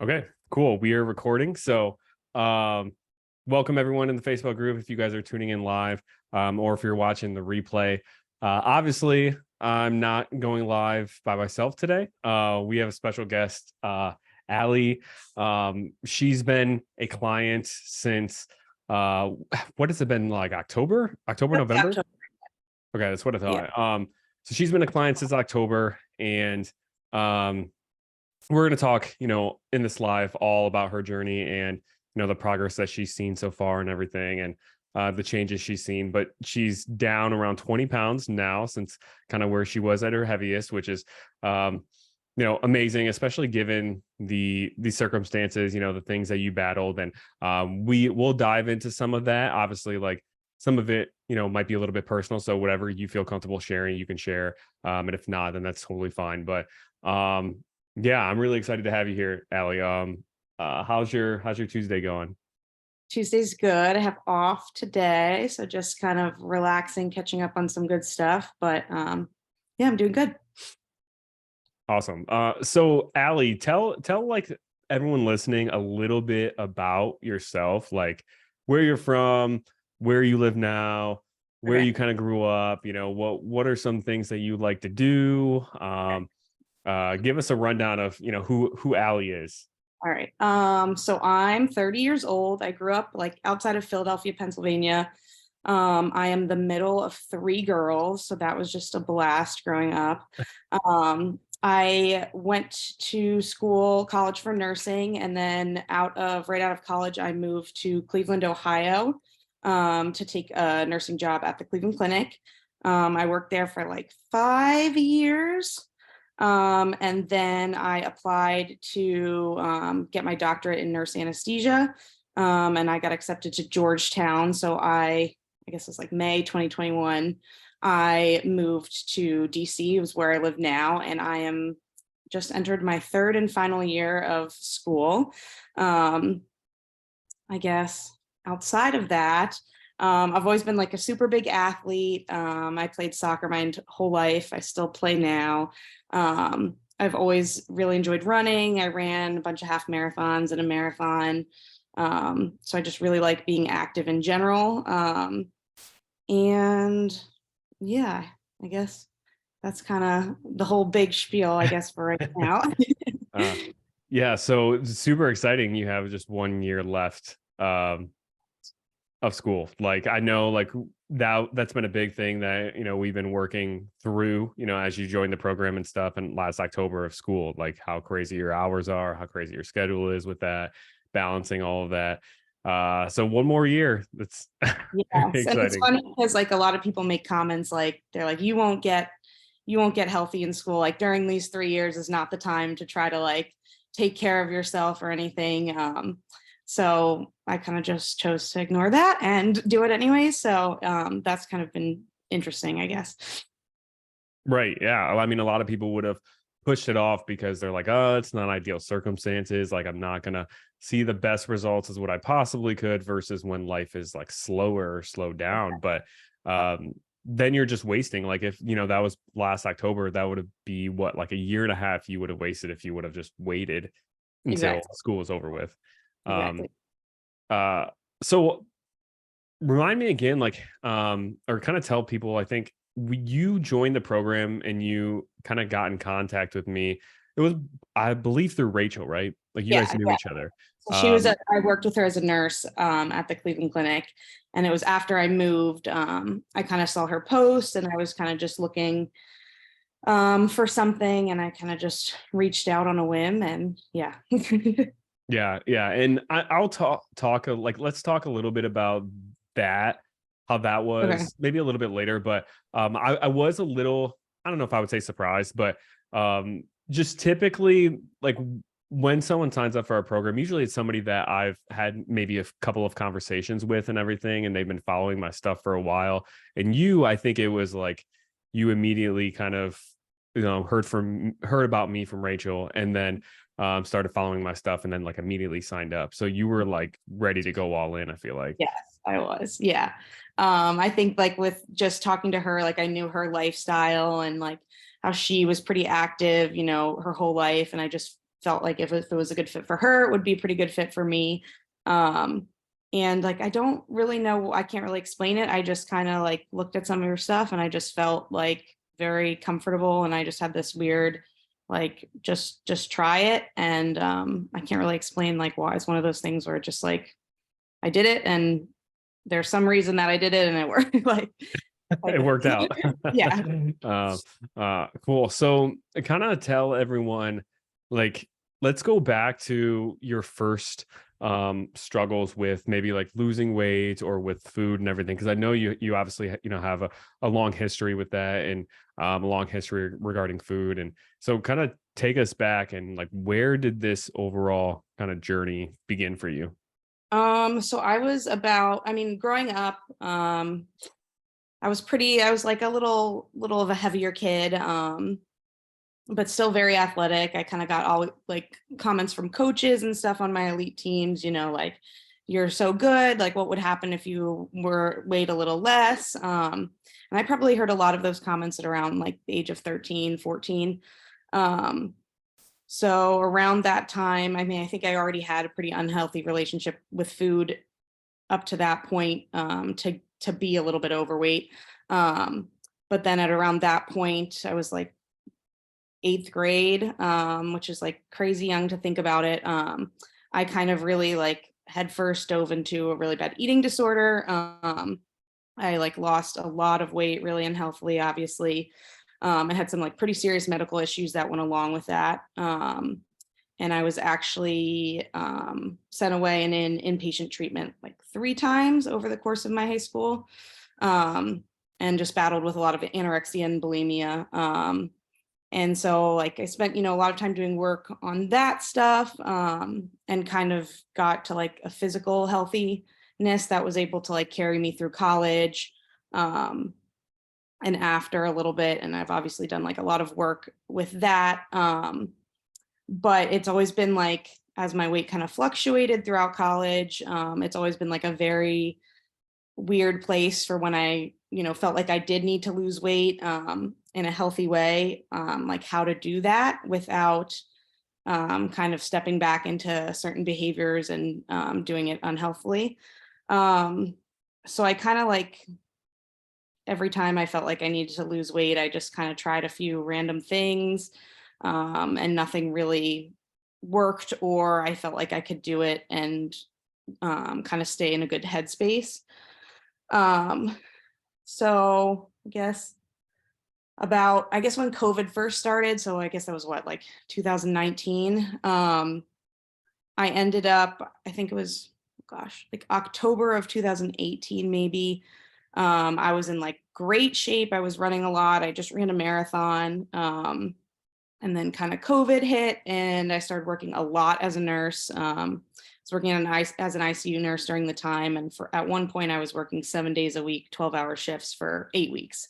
Okay, cool. We are recording. So, um, welcome everyone in the Facebook group. If you guys are tuning in live, or if you're watching the replay, obviously I'm not going live by myself today. We have a special guest, Allie. She's been a client since, uh, what has it been, like October, Yep, November? October. Okay, that's what I Yeah. thought. So she's been a client since October, and um, we're going to talk, in this live all about her journey and, the progress that she's seen so far and everything, and the changes she's seen. But she's down around 20 pounds now since kind of where she was at her heaviest, which is, amazing, especially given the circumstances, the things that you battled. And we will dive into some of that. Obviously, like some of it, might be a little bit personal. So whatever you feel comfortable sharing, you can share. And if not, then that's totally fine. But yeah, I'm really excited to have you here, Allie. How's your Tuesday going? Tuesday's good. I have off today, so just kind of relaxing, catching up on some good stuff. But yeah, I'm doing good. Awesome. So Allie, tell like everyone listening a little bit about yourself, like where you're from, where you live now, where Okay. you kind of grew up. What are some things that you like to do? Give us a rundown of who Allie is. All right. So I'm 30 years old. I grew up like outside of Philadelphia, Pennsylvania. I am the middle of three girls, so that was just a blast growing up. I went to college for nursing, and then right out of college, I moved to Cleveland, Ohio, to take a nursing job at the Cleveland Clinic. I worked there for like 5 years. And then I applied to get my doctorate in nurse anesthesia. And I got accepted to Georgetown. So I guess it's like May 2021. I moved to DC, it was where I live now, and I am just entered my third and final year of school. Um, I guess outside of that, I've always been like a super big athlete. I played soccer my whole life. I still play now. I've always really enjoyed running. I ran a bunch of half marathons and a marathon. So I just really like being active in general. And yeah, I guess that's kind of the whole big spiel, I guess, for right now. Uh, yeah, so it's super exciting. You have just 1 year left of school. Like I know, like that's been a big thing that we've been working through. As you join the program and stuff, and last October of school, like how crazy your hours are, how crazy your schedule is with that, balancing all of that. So one more year. That's very Yes, and it's exciting. funny because like a lot of people make comments like they're like you won't get healthy in school. Like during these 3 years is not the time to try to like take care of yourself or anything. So I kind of just chose to ignore that and do it anyway. So that's kind of been interesting, I guess. Right. Yeah. I mean, a lot of people would have pushed it off because they're like, oh, it's not ideal circumstances. Like, I'm not going to see the best results as what I possibly could versus when life is like slower or slowed down. But then you're just wasting. Like, if, that was last October, that would have be what, like a year and a half you would have wasted if you would have just waited until Exactly. school was over with. Um, Exactly. uh, so remind me again, like, or kind of tell people, I think you joined the program and you kind of got in contact with me. It was, I believe, through Rachel, right? Like you guys Yeah. knew Yeah. each other. So Um, I worked with her as a nurse at the Cleveland Clinic. And it was after I moved, I kind of saw her post and I was kind of just looking for something, and I kind of just reached out on a whim, and yeah. yeah, yeah. And I'll talk like let's talk a little bit about that, how that Okay. was maybe a little bit later. But I was a little, I don't know if I would say surprised, but just typically like when someone signs up for our program, usually it's somebody that I've had maybe a couple of conversations with and everything, and they've been following my stuff for a while. And I think it was like you immediately kind of heard about me from Rachel, and then started following my stuff, and then like immediately signed up. So you were like ready to go all in, I feel like. Yes, I was. Yeah. I think like with just talking to her, like I knew her lifestyle and like how she was pretty active, her whole life. And I just felt like if it was a good fit for her, it would be a pretty good fit for me. Um, and like, I don't really know, I can't really explain it. I just kind of like looked at some of her stuff and I just felt like very comfortable. And I just had this weird, like, just try it. And I can't really explain like why. It's one of those things where it just like, I did it and there's some reason that I did it and it worked. It worked out. Yeah. Cool. So kind of tell everyone, like, let's go back to your first struggles with maybe like losing weight or with food and everything, because I know you obviously have a long history with that, and a long history regarding food. And so kind of take us back, and like, where did this overall kind of journey begin for you? So I was about, I mean, growing up, I was like a little of a heavier kid, but still very athletic. I kind of got all like comments from coaches and stuff on my elite teams, like, you're so good. Like, what would happen if you were weighed a little less? And I probably heard a lot of those comments at around like the age of 13, 14. Um, so around that time, I mean, I think I already had a pretty unhealthy relationship with food up to that point, to be a little bit overweight. Um, but then at around that point, I was like eighth grade, which is like crazy young to think about it. I kind of really like head first dove into a really bad eating disorder. I like lost a lot of weight really unhealthily, obviously. I had some like pretty serious medical issues that went along with that. And I was actually sent away and in inpatient treatment like 3 times over the course of my high school, um, and just battled with a lot of anorexia and bulimia. And so like I spent, a lot of time doing work on that stuff, and kind of got to like a physical healthiness that was able to like carry me through college. Um, and after a little bit, and I've obviously done like a lot of work with that. But it's always been like, as my weight kind of fluctuated throughout college, it's always been like a very weird place for when I, felt like I did need to lose weight, in a healthy way, like how to do that without kind of stepping back into certain behaviors and doing it unhealthily. Um, so I kind of like, every time I felt like I needed to lose weight, I just kind of tried a few random things, and nothing really worked, or I felt like I could do it and kind of stay in a good headspace. Um, so I guess when COVID first started, so I guess that was what, like 2019. I ended up, I think it was, gosh, like October of 2018, maybe. I was in like great shape. I was running a lot. I just ran a marathon. And then kind of COVID hit and I started working a lot as a nurse. I was working as an ICU nurse during the time. And at one point I was working 7 days a week, 12-hour shifts for 8 weeks.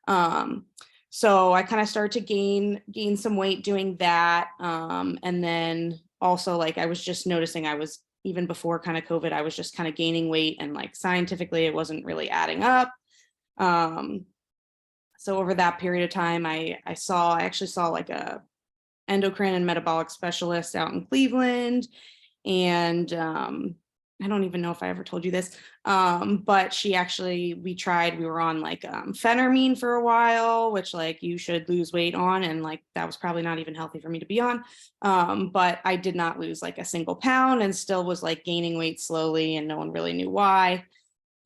Um, so I kind of started to gain some weight doing that. And then also like, I was just noticing even before kind of COVID, I was just kind of gaining weight and like scientifically, it wasn't really adding up. Um, so over that period of time, I actually saw like a endocrine and metabolic specialist out in Cleveland. And I don't even know if I ever told you this, but we were on like phentermine for a while, which like you should lose weight on. And like that was probably not even healthy for me to be on. But I did not lose like a single pound and still was like gaining weight slowly and no one really knew why.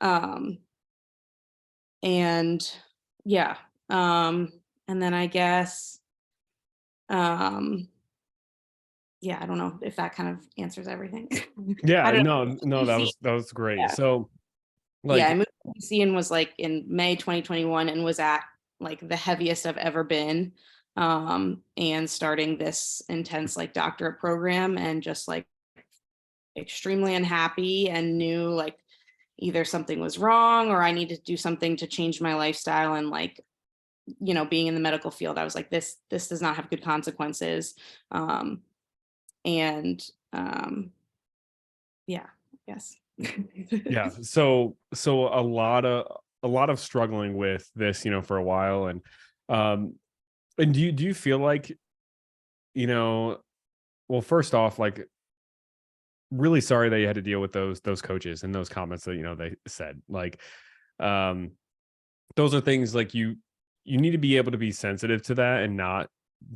Um, and yeah. And then I guess, um, yeah, I don't know if that kind of answers everything. I Yeah, don't no, no, know. that was great. Yeah. So Yeah, I like, moved to DC and was like in May 2021 and was at like the heaviest I've ever been. And starting this intense like doctorate program and just like extremely unhappy and knew like either something was wrong or I needed to do something to change my lifestyle. And like, being in the medical field, I was like, this does not have good consequences. Um, and yeah, I guess. yeah, so a lot of struggling with this, for a while. And do you feel like, you know well, first off, like, really sorry that you had to deal with those coaches and those comments that, they said. Like, um, those are things like you need to be able to be sensitive to that and not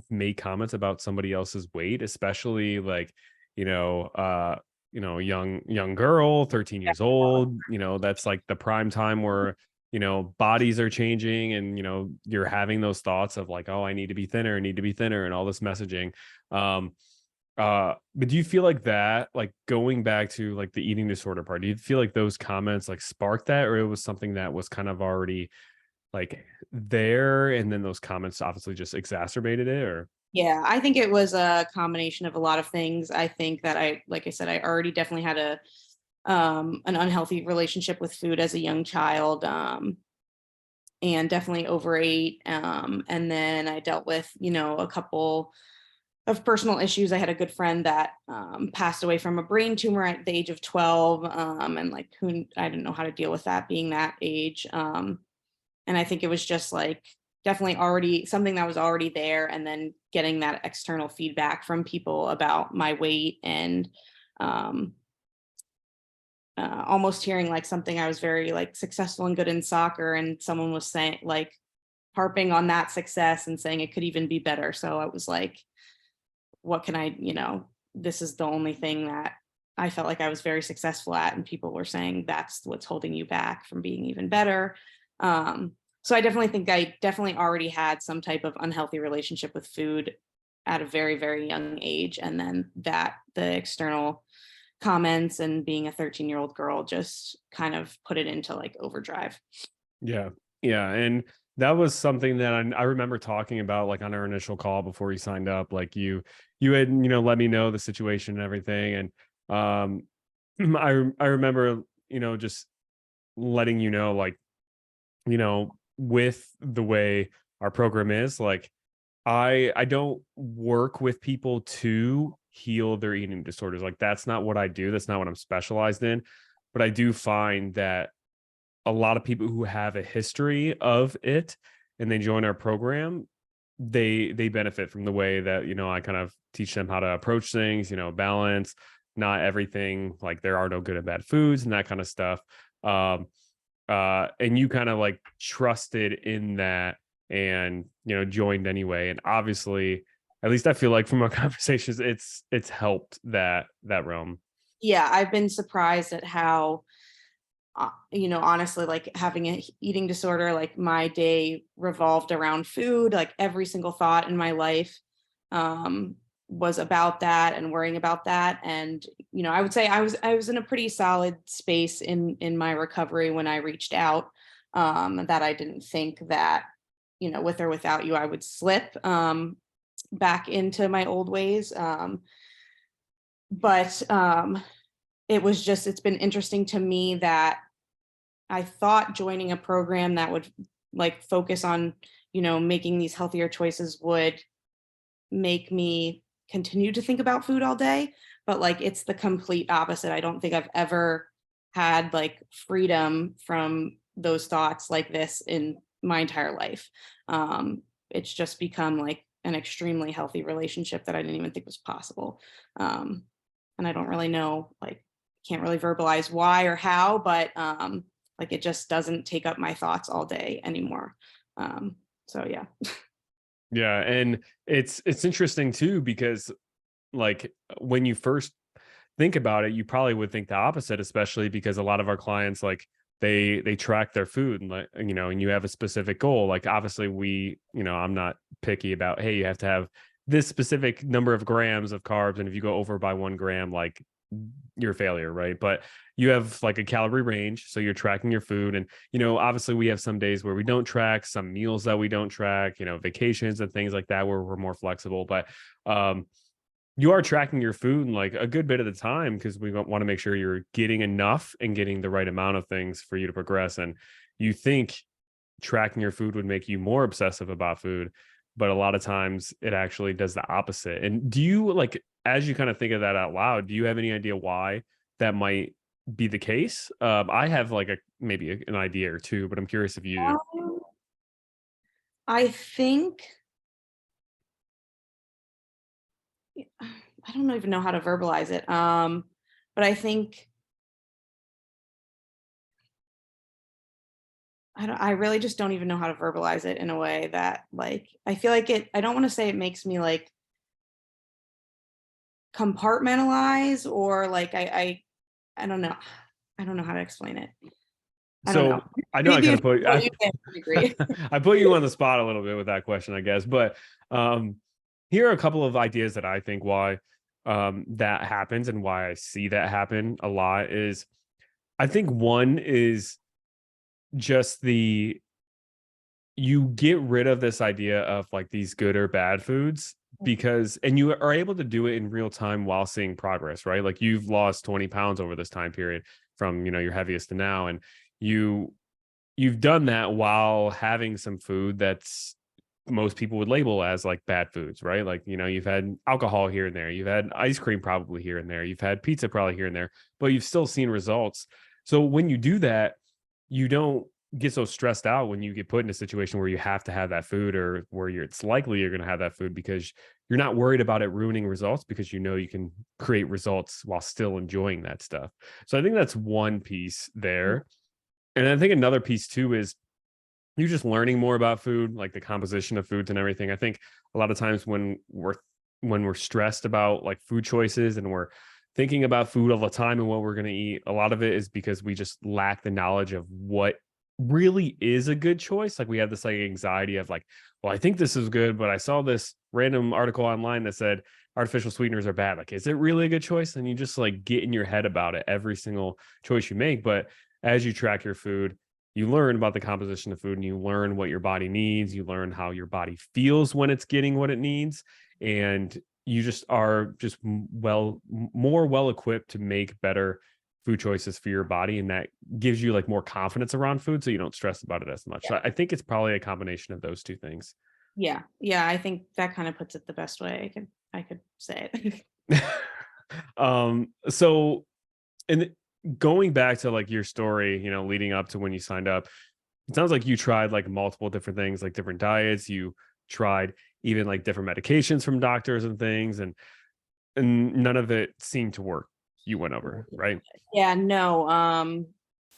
make comments about somebody else's weight, especially like, you know, uh, young girl, 13 years old, that's like the prime time where, bodies are changing and, you're having those thoughts of like, oh, I need to be thinner, I need to be thinner, and all this messaging. Um, but do you feel like that, like going back to like the eating disorder part, do you feel like those comments like sparked that, or it was something that was kind of already like there, and then those comments obviously just exacerbated it, or Yeah, I think it was a combination of a lot of things. I think that like I said, I already definitely had an unhealthy relationship with food as a young child, and definitely overate. And then I dealt with, a couple of personal issues. I had a good friend that passed away from a brain tumor at the age of 12. And like, I didn't know how to deal with that being that age. And I think it was just like definitely already something that was already there. And then getting that external feedback from people about my weight, and um, almost hearing like something, I was very like successful and good in soccer, and someone was saying like harping on that success and saying it could even be better. So I was like, what can I, this is the only thing that I felt like I was very successful at, and people were saying that's what's holding you back from being even better. So I definitely think I definitely already had some type of unhealthy relationship with food at a very, very young age. And then the external comments and being a 13-year-old girl just kind of put it into like overdrive. yeah, yeah, and that was something that I remember talking about like on our initial call before you signed up. Like you had let me know the situation and everything, and I remember just letting like with the way our program is, like I don't work with people to heal their eating disorders. Like that's not what I do. That's not what I'm specialized in. But I do find that a lot of people who have a history of it and they join our program, they benefit from the way that, I kind of teach them how to approach things, balance, not everything, like there are no good and bad foods and that kind of stuff. Um, and you kind of like trusted in that and joined anyway, and obviously at least I feel like from our conversations it's helped that realm. Yeah, I've been surprised at how, honestly, like having an eating disorder, like my day revolved around food. Like every single thought in my life um, was about that and worrying about that. And I would say I was in a pretty solid space in my recovery when I reached out. That I didn't think that with or without you I would slip back into my old ways. But it's been interesting to me that I thought joining a program that would like focus on, making these healthier choices would make me continue to think about food all day. But like it's the complete opposite. I don't think I've ever had like freedom from those thoughts like this in my entire life. It's just become like an extremely healthy relationship that I didn't even think was possible. Um, and I don't really know, like, can't really verbalize why or how, but like it just doesn't take up my thoughts all day anymore. So yeah. Yeah, and it's interesting too because like when you first think about it, you probably would think the opposite, especially because a lot of our clients like they track their food and like and you have a specific goal. Like obviously we, I'm not picky about hey, you have to have this specific number of grams of carbs, and if you go over by 1 gram, like you're a failure, right? But you have like a calorie range, so you're tracking your food, and obviously we have some days where we don't track, some meals that we don't track, vacations and things like that where we're more flexible, but um you are tracking your food and like a good bit of the time because we want to make sure you're getting enough and getting the right amount of things for you to progress. And you think tracking your food would make you more obsessive about food, but a lot of times it actually does the opposite. And do you like, as you kind of think of that out loud, do you have any idea why that might be the case? I have like an idea or two, but I'm curious if you do. Um, I think I don't even know how to verbalize it. But I think I really just don't even know how to verbalize it in a way that like I feel like I don't want to say it makes me like compartmentalize or like I don't know. I don't know how to explain it. I don't know. So I know I Maybe kind if of put well, you can agree. I put you on the spot a little bit with that question, I guess. But um, here are a couple of ideas that I think why that happens and why I see that happen a lot is I think one is just you get rid of this idea of like these good or bad foods because and you are able to do it in real time while seeing progress, right? Like you've lost 20 pounds over this time period from your heaviest to now, and you you've done that while having some food that's most people would label as like bad foods, right? Like, you've had alcohol here and there, you've had ice cream probably here and there, you've had pizza probably here and there, but you've still seen results. So when you do that, you don't get so stressed out when you get put in a situation where you have to have that food or where it's likely you're going to have that food because you're not worried about it ruining results because you can create results while still enjoying that stuff. So I think that's one piece Yeah. there. And I think another piece too is you're just learning more about food, like the composition of foods and everything. I think a lot of times when we're stressed about like food choices and we're thinking about food all the time and what we're going to eat, a lot of it is because we just lack the knowledge of what really is a good choice. Like we have this like anxiety of like, well, I think this is good, but I saw this random article online that said artificial sweeteners are bad. Like, is it really a good choice? And you just like get in your head about it every single choice you make. But as you track your food, you learn about the composition of food and you learn what your body needs. You learn how your body feels when it's getting what it needs. And you just are just more well equipped to make better food choices for your body. And that gives you like more confidence around food. So you don't stress about it as much. So I think it's probably a combination of those two things. Yeah. Yeah. I think that kind of puts it the best way I could say it. So and going back to like your story, leading up to when you signed up, it sounds like you tried like multiple different things, like different diets. You tried even like different medications from doctors and things, and none of it seemed to work. You went over, right? Yeah, no,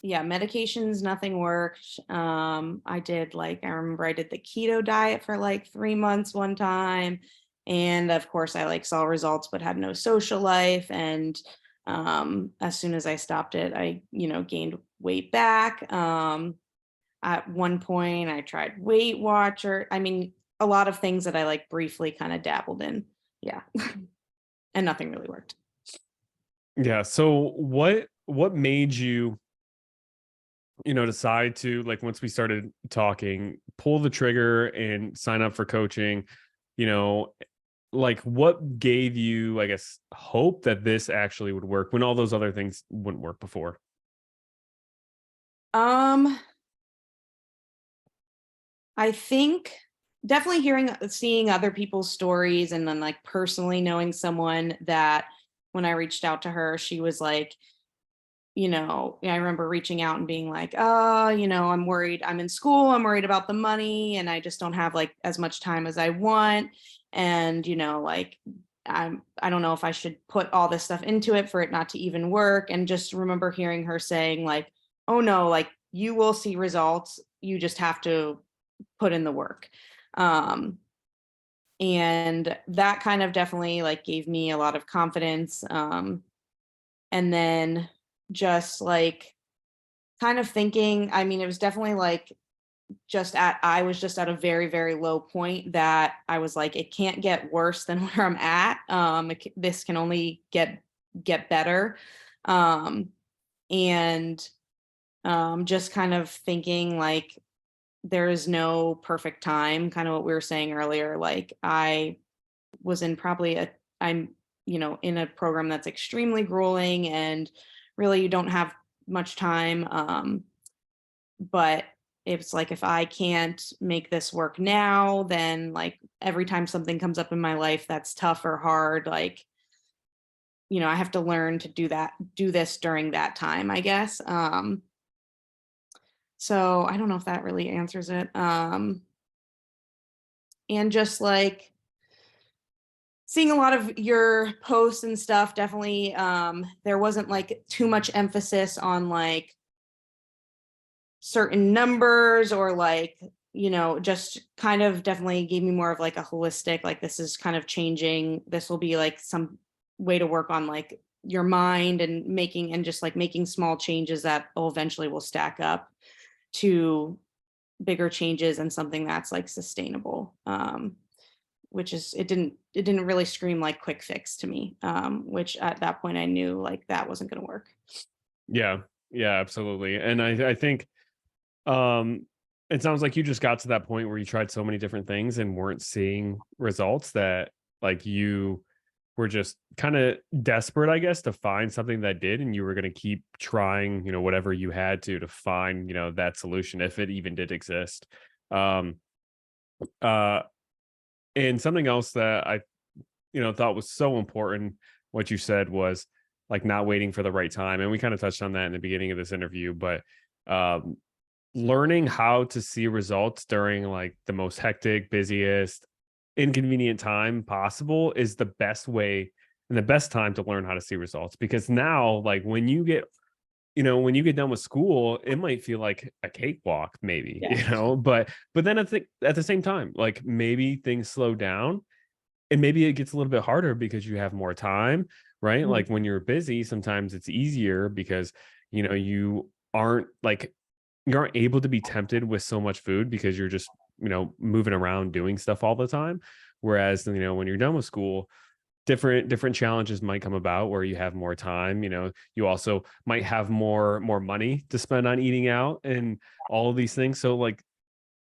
yeah, medications, nothing worked. I did like I remember I did the keto diet for like 3 months one time. And of course I like saw results but had no social life. And as soon as I stopped it, I, gained weight back. At one point I tried Weight Watcher. I mean, a lot of things that I like briefly kind of dabbled in. Yeah. And nothing really worked. Yeah. So what made you, decide to like once we started talking, pull the trigger and sign up for coaching, you know, like what gave you, I guess, hope that this actually would work when all those other things wouldn't work before? Um I think definitely seeing other people's stories and then like personally knowing someone that when I reached out to her, she was like, I remember reaching out and being like, oh, I'm worried. I'm in school. I'm worried about the money and I just don't have like as much time as I want. And, like, I don't know if I should put all this stuff into it for it not to even work. And just remember hearing her saying, like, oh no, like you will see results. You just have to put in the work. Um, and that kind of definitely like gave me a lot of confidence. And then just like kind of thinking, I mean, it was definitely like I was just at a very, very low point that I was like, it can't get worse than where I'm at. This can only get better. Um, and just kind of thinking like there is no perfect time, kind of what we were saying earlier. Like I was in probably I'm, in a program that's extremely grueling and really you don't have much time. But it's like if I can't make this work now, then like every time something comes up in my life that's tough or hard, like, I have to learn to do this during that time, I guess. So I don't know if that really answers it. And just like seeing a lot of your posts and stuff, definitely there wasn't like too much emphasis on like certain numbers or like, just kind of definitely gave me more of like a holistic, like this is kind of changing. This will be like some way to work on like your mind and just like making small changes that will stack up to bigger changes and something that's like sustainable. Which is it didn't really scream like quick fix to me. Which at that point I knew like that wasn't gonna work. Yeah, yeah, absolutely. And I think um it sounds like you just got to that point where you tried so many different things and weren't seeing results, that like you were just kind of desperate, I guess, to find something that did, and you were going to keep trying, whatever you had to find, that solution, if it even did exist. Um uh and something else that I thought was so important, what you said was like not waiting for the right time. And we kind of touched on that in the beginning of this interview, but um, learning how to see results during like the most hectic, busiest, inconvenient time possible is the best way and the best time to learn how to see results. Because now, like when you get done with school, it might feel like a cakewalk, maybe, Yeah. but then I think at the same time, like maybe things slow down and maybe it gets a little bit harder because you have more time, right? Mhm. Like when you're busy, sometimes it's easier because you aren't like you aren't able to be tempted with so much food because you're just moving around doing stuff all the time. Whereas when you're done with school, different challenges might come about where you have more time. You also might have more money to spend on eating out and all of these things. So like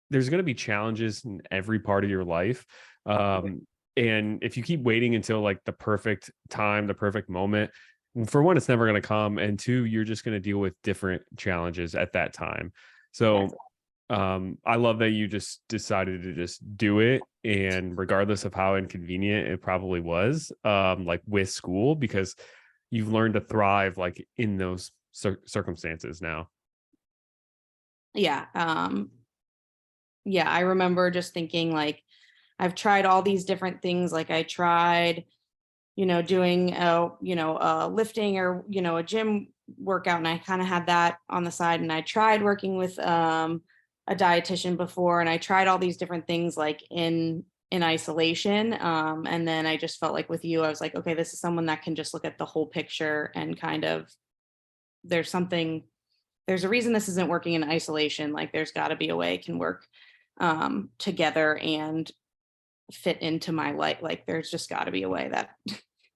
there's going to be challenges in every part of your life. And if you keep waiting until like the perfect time, the perfect moment, for one, it's never going to come. And two, you're just going to deal with different challenges at that time. Yes. So I love that you just decided to just do it. And regardless of how inconvenient it probably was, like with school, because you've learned to thrive like in those circumstances now. Yeah. Yeah. I remember just thinking like I've tried all these different things. Like I tried, doing lifting or, a gym workout. And I kind of had that on the side. And I tried working with a dietitian before, and I tried all these different things like in isolation. And then I just felt like with you, I was like, okay, this is someone that can just look at the whole picture and kind of there's something there's a reason this isn't working in isolation. Like there's got to be a way it can work together and fit into my life. Like there's just got to be a way that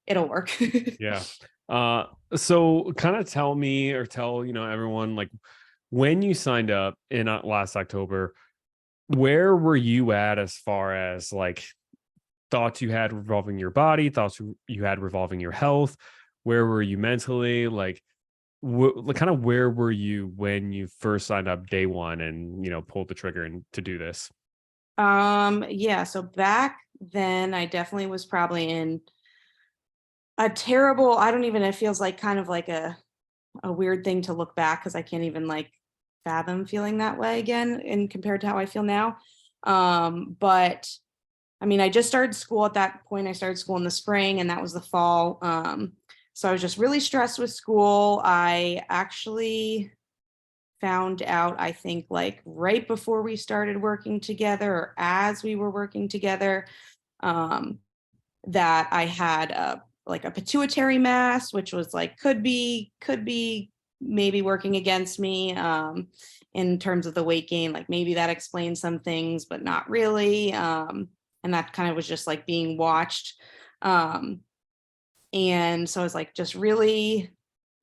it'll work. Yeah. So kind of tell me or tell, everyone like when you signed up in last October, where were you at as far as like thoughts you had revolving your body, thoughts you had revolving your health? Where were you mentally? Like, like kind of where were you when you first signed up day one and, pulled the trigger and to do this? Yeah, so back then I definitely was probably in a terrible, I don't even, it feels like kind of like a weird thing to look back because I can't even like fathom feeling that way again in compared to how I feel now. But I mean, I just started school at that point. I started school in the spring and that was the fall. So I was just really stressed with school. I actually found out, I think, like right before we started working together or as we were working together, um, that I had a pituitary mass, which was like could be maybe working against me in terms of the weight gain. Like maybe that explains some things, but not really. And that kind of was just like being watched. Um, and so I was like just really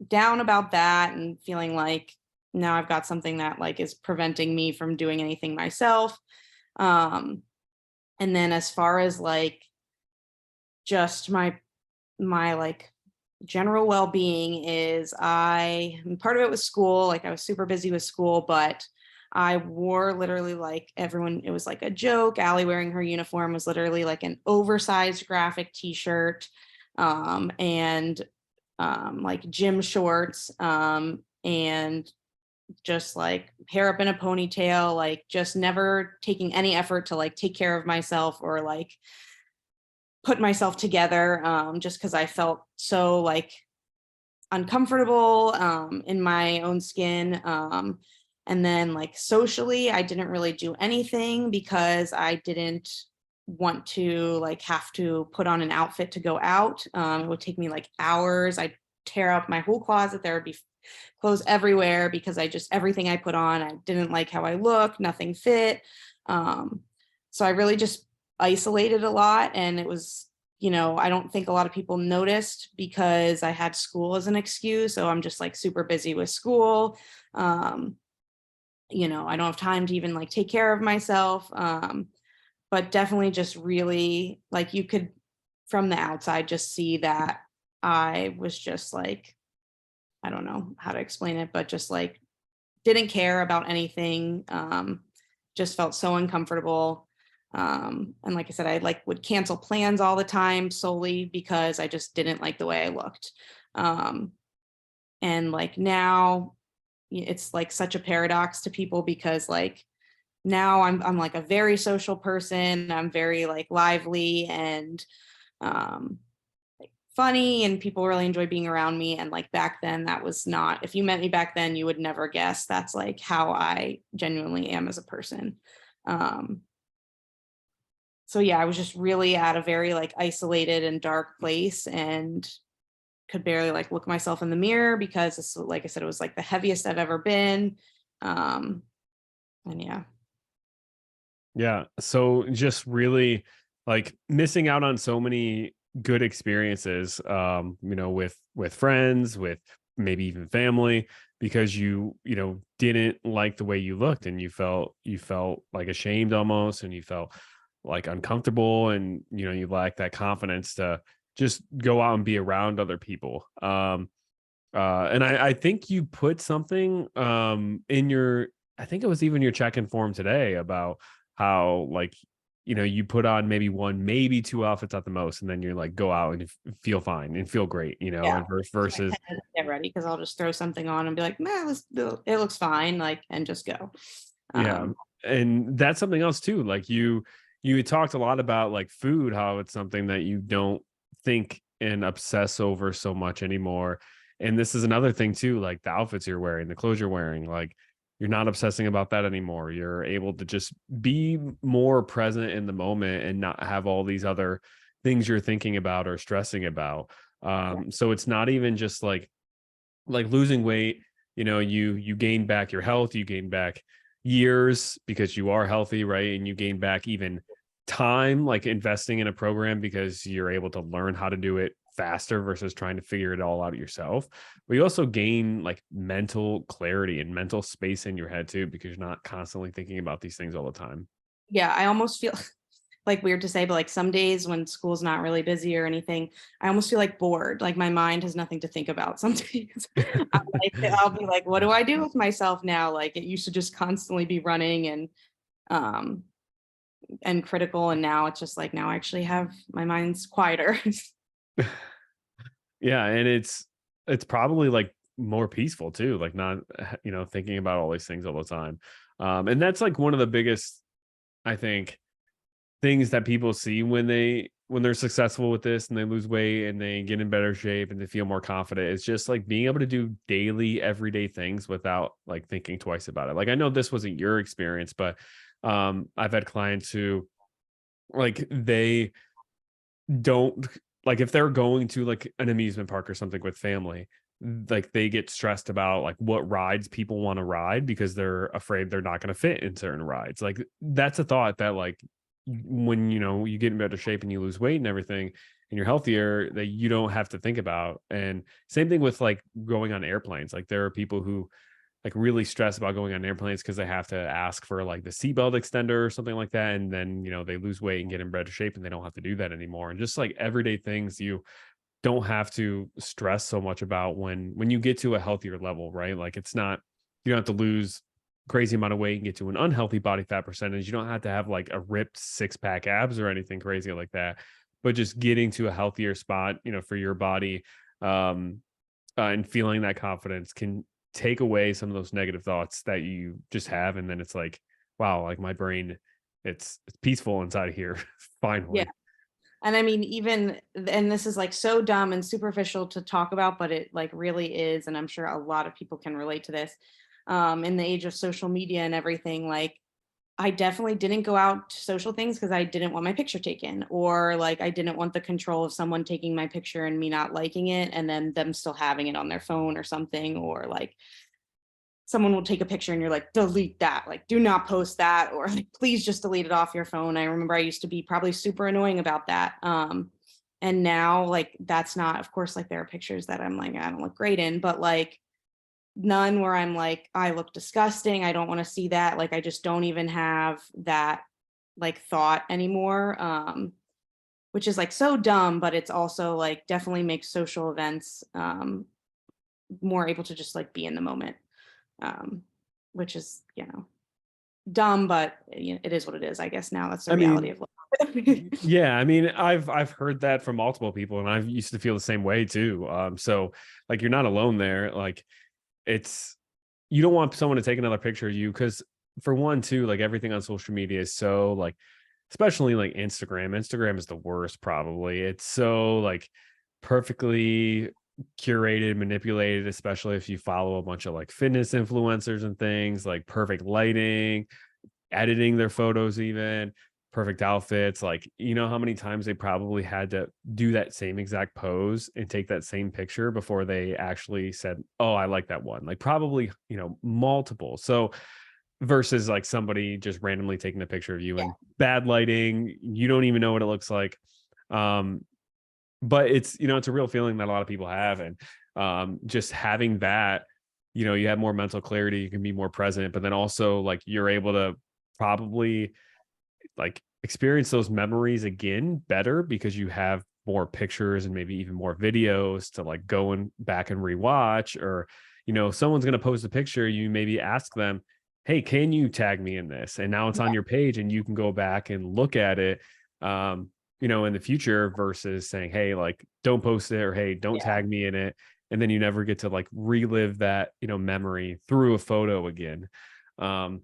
down about that and feeling like now I've got something that like is preventing me from doing anything myself. Um, and then as far as like just my like general well-being is part of it was school. Like I was super busy with school, but I wore literally like everyone, it was like a joke. Allie wearing her uniform was literally like an oversized graphic t-shirt, and like gym shorts, and just like hair up in a ponytail, like just never taking any effort to like take care of myself or like put myself together, just because I felt so like uncomfortable in my own skin. And then like socially, I didn't really do anything because I didn't want to like have to put on an outfit to go out. It would take me like hours. I'd tear up my whole closet. There would be clothes everywhere because I just everything I put on, I didn't like how I looked, nothing fit. Um, so I really just isolated a lot, and it was, I don't think a lot of people noticed because I had school as an excuse. So I'm just like super busy with school. Um, I don't have time to even like take care of myself. But definitely just really like you could from the outside just see that I was just like, I don't know how to explain it, but just like didn't care about anything. Just felt so uncomfortable. And like I said, I like would cancel plans all the time solely because I just didn't like the way I looked. Um, and like now it's like such a paradox to people because like now I'm like a very social person. I'm very like lively and um funny, and people really enjoy being around me. And like back then, that was not, if you met me back then, you would never guess that's like how I genuinely am as a person. Um, so yeah, I was just really at a very like isolated and dark place and could barely like look myself in the mirror because it's, like I said, it was like the heaviest I've ever been. Um, and yeah. Yeah. So just really like missing out on so many good experiences, with friends, with maybe even family, because didn't like the way you looked, and you felt like ashamed almost, and you felt like uncomfortable, and you lacked that confidence to just go out and be around other people. And I think you put something in your, I think it was even your check-in form today about how like you put on maybe one, maybe two outfits at the most, and then you're like go out and feel fine and feel great, Yeah. and So I versus tend to get ready because I'll just throw something on and be like, nah, it looks fine, like, and just go. yeah. Um, And that's something else too. Like you had talked a lot about like food, how it's something that you don't think and obsess over so much anymore. And this is another thing too, like the outfits you're wearing, the clothes you're wearing, like you're not obsessing about that anymore. You're able to just be more present in the moment and not have all these other things you're thinking about or stressing about. yeah. So it's not even just like losing weight, you gain back your health, you gain back years because you are healthy, right? And you gain back even time, like investing in a program because you're able to learn how to do it faster versus trying to figure it all out yourself. But you also gain like mental clarity and mental space in your head too, because you're not constantly thinking about these things all the time. Yeah, I almost feel like weird to say, but like some days when school's not really busy or anything, I almost feel like bored. Like my mind has nothing to think about some days. I'll be like, what do I do with myself now? Like it used to just constantly be running um and critical, and now it's just like now I actually have my mind's quieter. Yeah, and it's probably like more peaceful too, like not thinking about all these things all the time. And that's like one of the biggest, I think, things that people see when they're successful with this and they lose weight and they get in better shape and they feel more confident. It's just like being able to do daily, everyday things without like thinking twice about it. Like I know this wasn't your experience, but I've had clients who like they don't, like if they're going to like an amusement park or something with family, like they get stressed about like what rides people want to ride because they're afraid they're not going to fit in certain rides. Like that's a thought that like when you get in better shape and you lose weight and everything and you're healthier, that you don't have to think about. And same thing with like going on airplanes. Like there are people who like really stress about going on airplanes because they have to ask for like the seatbelt extender or something like that. And then, they lose weight and get in better shape and they don't have to do that anymore. And just like everyday things you don't have to stress so much about when you get to a healthier level, right? Like it's not, you don't have to lose crazy amount of weight and get to an unhealthy body fat percentage. You don't have to have like a ripped six pack abs or anything crazy like that, but just getting to a healthier spot, for your body, um, and feeling that confidence can take away some of those negative thoughts that you just have. And then it's like, wow, like my brain, it's peaceful inside of here Yeah. finally. And I mean, even, and this is like so dumb and superficial to talk about, but it like really is. And I'm sure a lot of people can relate to this. In the age of social media and everything, like I definitely didn't go out to social things because I didn't want my picture taken, or like I didn't want the control of someone taking my picture and me not liking it and then them still having it on their phone or something, or like someone will take a picture and you're like, delete that, like do not post that, or like please just delete it off your phone. I remember I used to be probably super annoying about that. And now like that's not, of course, like there are pictures that I'm like, I don't look great in, but like none where I'm like, I look disgusting, I don't want to see that. Like I just don't even have that like thought anymore. Which is like so dumb, but it's also like definitely makes social events more able to just like be in the moment. um, which is, dumb, but it is what it is. I guess now that's the I reality mean, of life. yeah, I mean, I've heard that from multiple people, and I've used to feel the same way too. So like you're not alone there. Like it's you don't want someone to take another picture of you because for one, too, like everything on social media is so like, especially like Instagram. Instagram is the worst, probably. It's so like perfectly curated, manipulated, especially if you follow a bunch of like fitness influencers and things, like perfect lighting, editing their photos, even perfect outfits. Like, you know how many times they probably had to do that same exact pose and take that same picture before they actually said, oh, I like that one. Like probably, multiple. So versus like somebody just randomly taking a picture of you Yeah. in bad lighting, you don't even know what it looks like. um but it's a real feeling that a lot of people have. And just having that, you have more mental clarity, you can be more present, but then also like you're able to probably like experience those memories again better because you have more pictures and maybe even more videos to like go and back and rewatch. Or someone's going to post a picture, you maybe ask them, hey, can you tag me in this? And now it's on your page and you can go back and look at it in the future, versus saying, hey, like don't post it, or hey, don't Yeah. tag me in it. And then you never get to like relive that memory through a photo again. um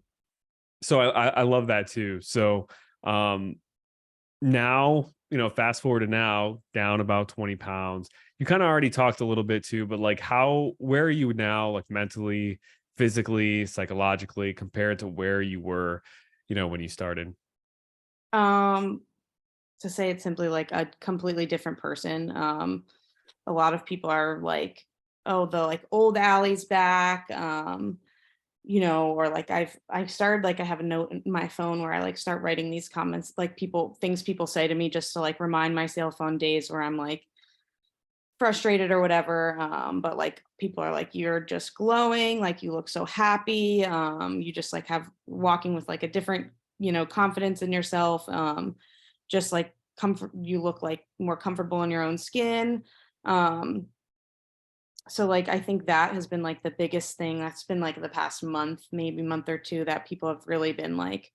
so I love that too. So um now, fast forward to now, down about 20 pounds. You kind of already talked a little bit too, but like where are you now, like mentally, physically, psychologically, compared to where you were, when you started? um to say it simply, like a completely different person. A lot of people are like, oh, the like old Allie's back. Or like I started, like I have a note in my phone where I like start writing these comments, like things people say to me, just to like remind myself on days where I'm like frustrated or whatever. But like people are like, you're just glowing, like you look so happy. You just like have walking with like a different, confidence in yourself. Just like comfort, you look like more comfortable in your own skin. Um, so like I think that has been like the biggest thing that's been like the past month, maybe month or two, that people have really been like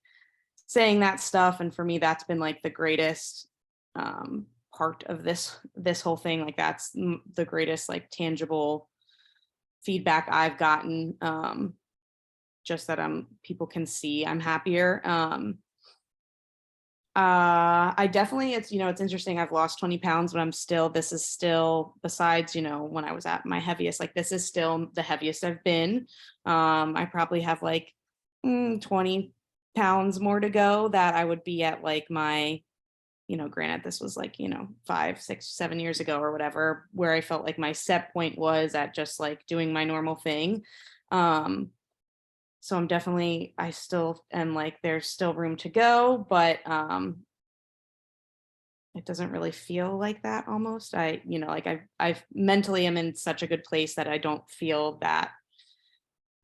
saying that stuff. And for me, that's been like the greatest part of this whole thing. Like that's the greatest like tangible feedback I've gotten. Just that people can see I'm happier. I definitely, it's interesting. I've lost 20 pounds, but this is still, besides, when I was at my heaviest, like this is still the heaviest I've been. I probably have like 20 pounds more to go that I would be at like my, granted, this was like, 5, 6, 7 years ago or whatever, where I felt like my set point was at just like doing my normal thing. Um, so I still am like, there's still room to go, but it doesn't really feel like that almost. Like I've mentally am in such a good place that I don't feel that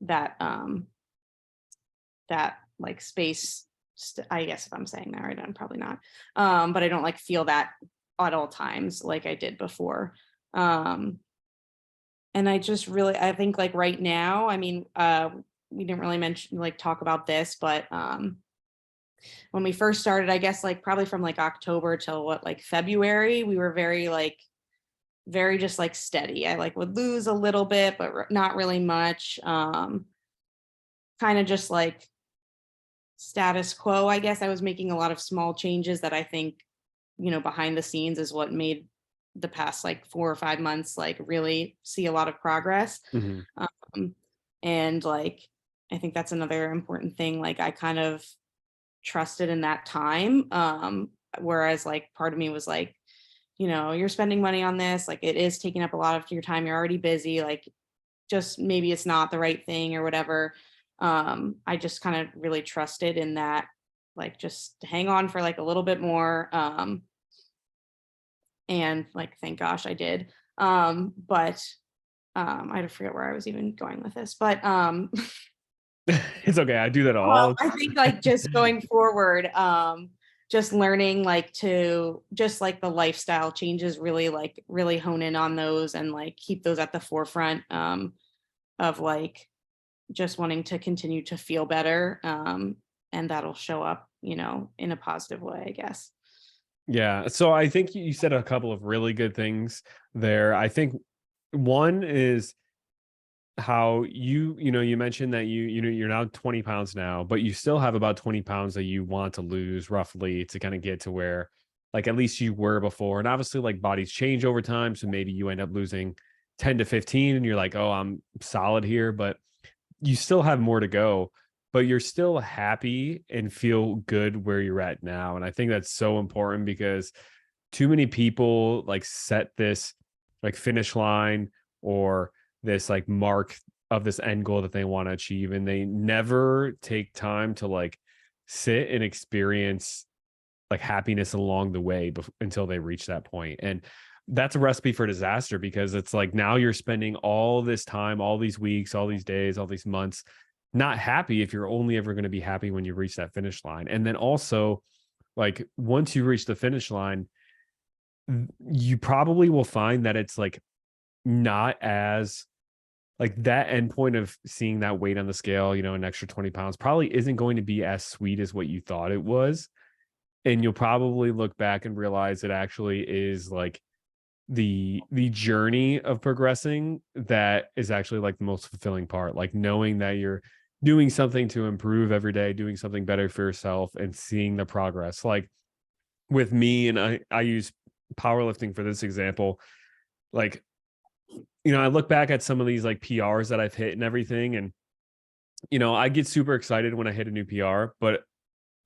that like space. I guess if I'm saying that right, I'm probably not. But I don't like feel that at all times like I did before. Um, and I think like right now, I mean, we didn't really mention like talk about this, but when we first started, I guess like probably from like October till what, like February, we were very just like steady. I like would lose a little bit, but not really much. Kind of just like status quo, I guess. I was making a lot of small changes that I think behind the scenes is what made the past like 4 or 5 months like really see a lot of progress. Hmm. Um, and like I think that's another important thing. Like I kind of trusted in that time. Whereas like part of me was like, you're spending money on this, like it is taking up a lot of your time. You're already busy, like just maybe it's not the right thing or whatever. I just kind of really trusted in that, like just hang on for like a little bit more. And like thank gosh I did. But I forget where I was even going with this, but It's okay. I do that well, all. I think like just going forward, just learning like to just like the lifestyle changes, really hone in on those and like keep those at the forefront, of like just wanting to continue to feel better. And that'll show up, in a positive way, I guess. Yeah. So I think you said a couple of really good things there. I think one is how you mentioned that you're now 20 pounds now, but you still have about 20 pounds that you want to lose roughly to kind of get to where like at least you were before. And obviously like bodies change over time. So maybe you end up losing 10 to 15 and you're like, oh, I'm solid here, but you still have more to go, but you're still happy and feel good where you're at now. And I think that's so important because too many people like set this like finish line or this like mark of this end goal that they want to achieve and they never take time to like sit and experience like happiness along the way until they reach that point. And that's a recipe for disaster because it's like now you're spending all this time, all these weeks, all these days, all these months not happy if you're only ever going to be happy when you reach that finish line. And then also like once you reach the finish line, you probably will find that it's like not as like that end point of seeing that weight on the scale, an extra 20 pounds probably isn't going to be as sweet as what you thought it was. And you'll probably look back and realize it actually is like the journey of progressing that is actually like the most fulfilling part, like knowing that you're doing something to improve every day, doing something better for yourself and seeing the progress. Like with me, and I use powerlifting for this example, like, I look back at some of these like PRs that I've hit and everything, and I get super excited when I hit a new PR, but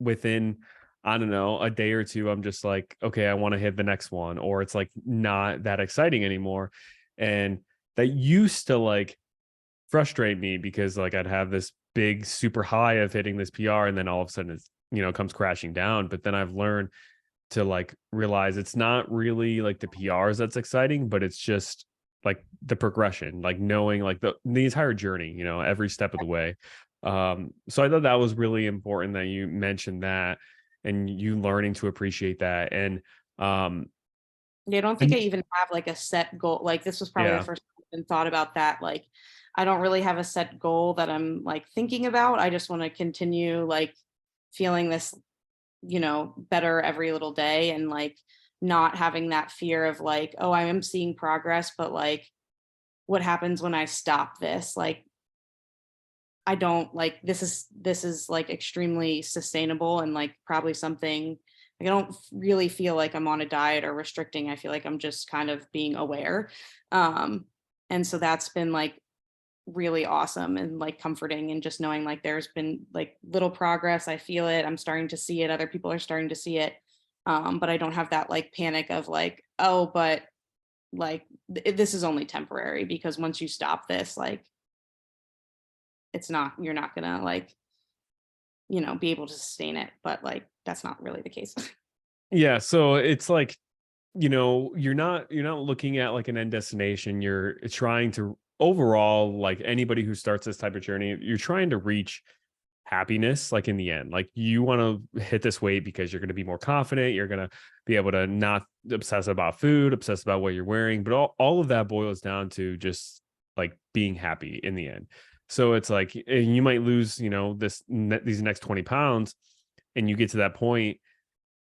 within, I don't know, a day or two, I'm just like, okay, I want to hit the next one, or it's like not that exciting anymore. And that used to like frustrate me because like I'd have this big super high of hitting this PR and then all of a sudden it's, comes crashing down. But then I've learned to like realize it's not really like the PRs that's exciting, but it's just like the progression, like knowing like the entire journey, every step of the way. So I thought that was really important that you mentioned that and you learning to appreciate that. Um Yeah, I don't think and I even have like a set goal. Like this was probably the yeah. first time I've been thought about that. Like I don't really have a set goal that I'm like thinking about. I just want to continue like feeling this, better every little day and like not having that fear of like, oh, I am seeing progress, but like what happens when I stop this? Like I don't like this is like extremely sustainable and like probably something like I don't really feel like I'm on a diet or restricting. I feel like I'm just kind of being aware. Um and so that's been like really awesome and like comforting and just knowing like there's been like little progress. I feel it. I'm starting to see it. Other people are starting to see it. But I don't have that like panic of like, oh, but like this is only temporary because once you stop this, like it's not you're not gonna like be able to sustain it, but like that's not really the case. Yeah, so it's like, you're not looking at like an end destination. You're trying to overall, like anybody who starts this type of journey, you're trying to reach happiness like in the end. Like you want to hit this weight because you're going to be more confident, you're going to be able to not obsess about food, obsess about what you're wearing, but all of that boils down to just like being happy in the end. So it's like you might lose, these next 20 pounds and you get to that point,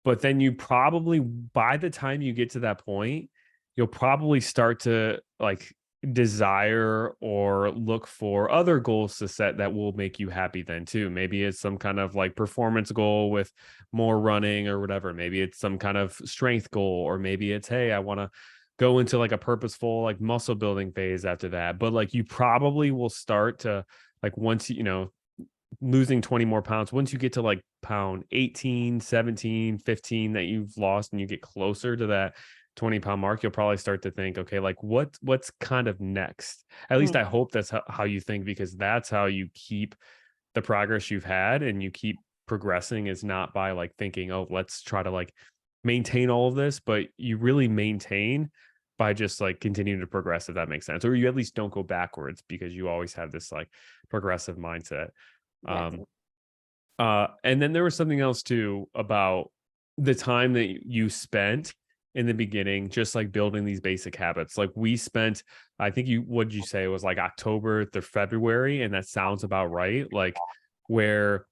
but then you probably by the time you get to that point, you'll probably start to like desire or look for other goals to set that will make you happy then too. Maybe it's some kind of like performance goal with more running or whatever. Maybe it's some kind of strength goal, or maybe it's, hey, I want to go into like a purposeful like muscle building phase after that. But like you probably will start to like once you know losing 20 more pounds, once you get to like pound 18, 17, 15 that you've lost and you get closer to that 20-pound mark, you'll probably start to think, okay, like what's kind of next? At least I Mm, hope that's how you think, because that's how you keep the progress you've had and you keep progressing, is not by like thinking, oh, let's try to like maintain all of this, but you really maintain by just like continuing to progress, if that makes sense. Or you at least don't go backwards because you always have this like progressive mindset. yes. Um, and then there was something else too about the time that you spent in the beginning, just like building these basic habits. Like we spent, I think you, what'd you say, it was like October to February, and that sounds about right. Like where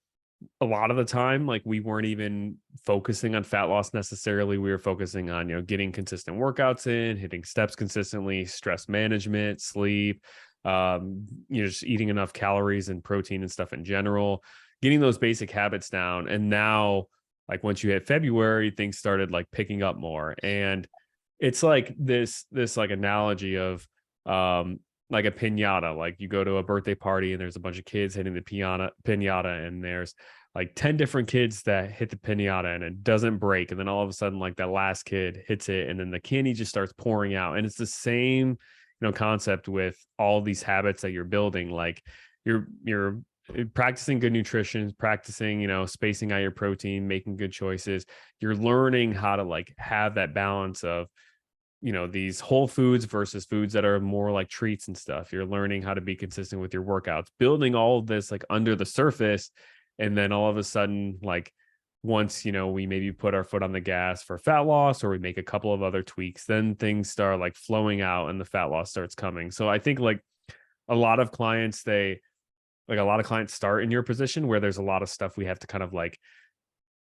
a lot of the time, like we weren't even focusing on fat loss necessarily. We were focusing on, getting consistent workouts in, hitting steps consistently, stress management, sleep, just eating enough calories and protein and stuff in general, getting those basic habits down. And now, like once you hit February, things started like picking up more. And it's like this like analogy of like a piñata. Like you go to a birthday party and there's a bunch of kids hitting the piñata, and there's like 10 different kids that hit the piñata and it doesn't break. And then all of a sudden, like that last kid hits it and then the candy just starts pouring out. And it's the same, concept with all these habits that you're building. Like you're practicing good nutrition, practicing, spacing out your protein, making good choices. You're learning how to like have that balance of, these whole foods versus foods that are more like treats and stuff. You're learning how to be consistent with your workouts, building all of this like under the surface. And then all of a sudden, like once, we maybe put our foot on the gas for fat loss, or we make a couple of other tweaks, then things start like flowing out and the fat loss starts coming. So I think like a lot of clients, a lot of clients start in your position where there's a lot of stuff we have to kind of like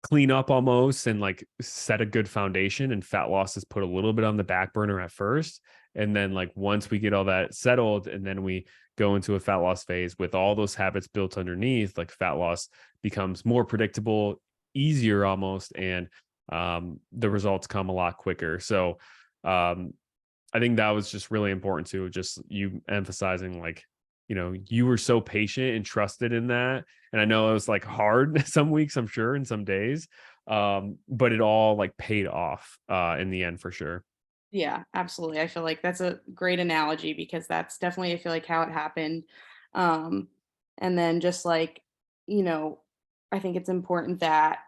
clean up almost and like set a good foundation, and fat loss is put a little bit on the back burner at first. And then like once we get all that settled and then we go into a fat loss phase with all those habits built underneath, like fat loss becomes more predictable, easier almost, and the results come a lot quicker. So um I think that was just really important too, just you emphasizing like, you were so patient and trusted in that. And I know it was like hard some weeks, I'm sure, and some days. But it all like paid off in the end for sure. Yeah, absolutely. I feel like that's a great analogy because that's definitely, I feel like, how it happened. Um, and then just like, you know, I think it's important that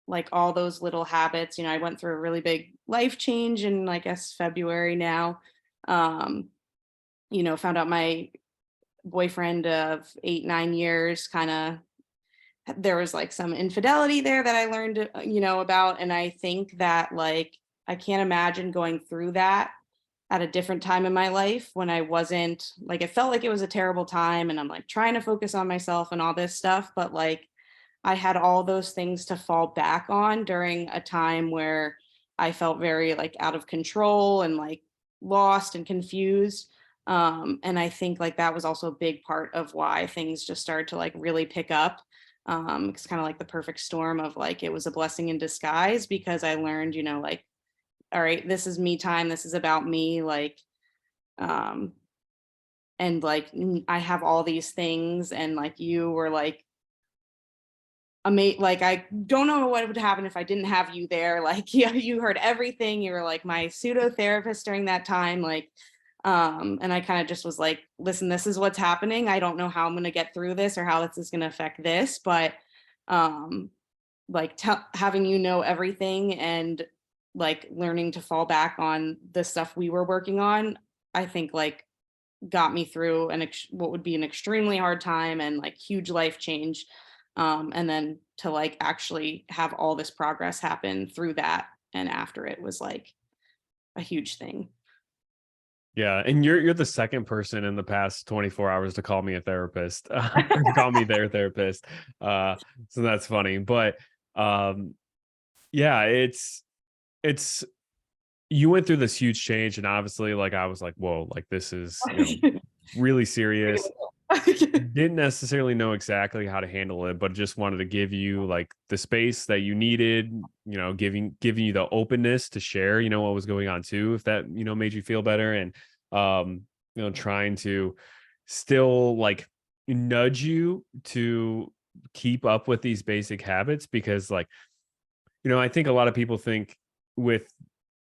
like all those little habits, I went through a really big life change in, I guess, February now. Um, found out my boyfriend of 8, 9 years kind of, there was like some infidelity there that I learned, about. And I think that like, I can't imagine going through that at a different time in my life when I wasn't like, it felt like it was a terrible time and I'm like trying to focus on myself and all this stuff. But like, I had all those things to fall back on during a time where I felt very like out of control and like lost and confused. And I think like that was also a big part of why things just started to like really pick up. It's kind of like the perfect storm of like it was a blessing in disguise because I learned, like, all right, this is me time. This is about me. Like, um, and like I have all these things, and like you were like like I don't know what would happen if I didn't have you there. Like, yeah, you heard everything. You were like my pseudo therapist during that time. Like, and I kind of just was like, listen, this is what's happening. I don't know how I'm gonna get through this or how this is gonna affect this, but um like having everything and like learning to fall back on the stuff we were working on, I think like got me through what would be an extremely hard time and like huge life change. And then to like actually have all this progress happen through that and after it was like a huge thing. Yeah, and you're the second person in the past 24 hours to call me a therapist, or to call me their therapist. So that's funny. But yeah, it's you went through this huge change, and obviously, like, I was like, whoa, like this is, really Big of serious. a deal. Didn't necessarily know exactly how to handle it, but just wanted to give you like the space that you needed, giving you the openness to share, what was going on too, if that, made you feel better. And trying to still like nudge you to keep up with these basic habits, because like, I think a lot of people think with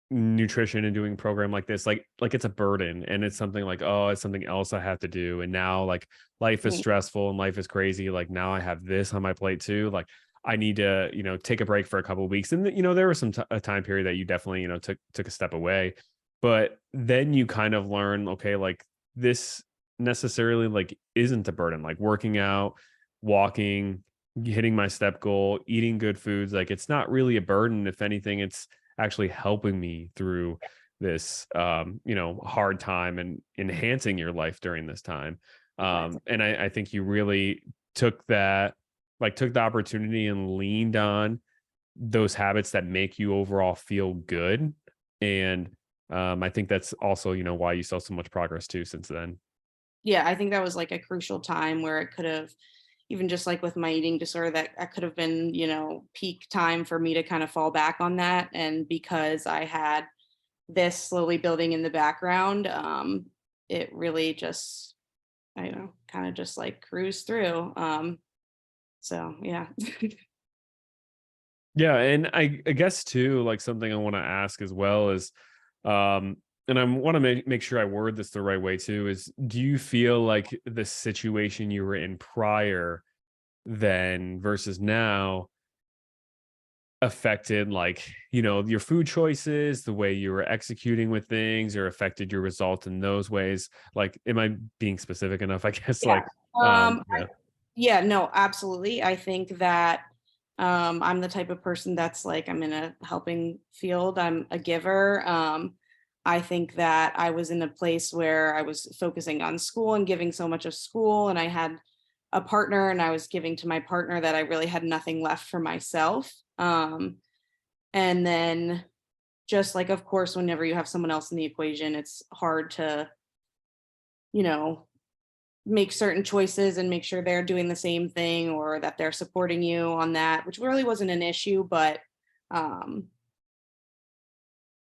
nutrition and doing a program like this, like it's a burden, and it's something like, oh, it's something else I have to do, and now like life is Mm, stressful and life is crazy, like now I have this on my plate too, like I need to take a break for a couple of weeks. And there was a time period that you definitely took a step away, but then you kind of learn, okay, like this necessarily like isn't a burden, like working out, walking, hitting my step goal, eating good foods, like it's not really a burden. If anything, it's actually helping me through this hard time and enhancing your life during this time. yeah, exactly. And I think you really took that, like took the opportunity and leaned on those habits that make you overall feel good. And I think that's also why you saw so much progress too since then. Yeah, I think that was like a crucial time where it could have, even just like with my eating disorder, that could have been, peak time for me to kind of fall back on that. And because I had this slowly building in the background, it really just, I don't know, kind of just like cruise through. So yeah. Yeah, and I guess too, like something I want to ask as well is, and I want to make sure I word this the right way too, is do you feel like the situation you were in prior then versus now affected like, your food choices, the way you were executing with things, or affected your result in those ways? Like, am I being specific enough? I guess Yeah. like, Um, yeah. Yeah, no, absolutely. I think that I'm the type of person that's like, I'm in a helping field. I'm a giver. I think that I was in a place where I was focusing on school and giving so much of school, and I had a partner, and I was giving to my partner that I really had nothing left for myself. And then just like, of course, whenever you have someone else in the equation, it's hard to, you know, make certain choices and make sure they're doing the same thing or that they're supporting you on that, which really wasn't an issue. But um,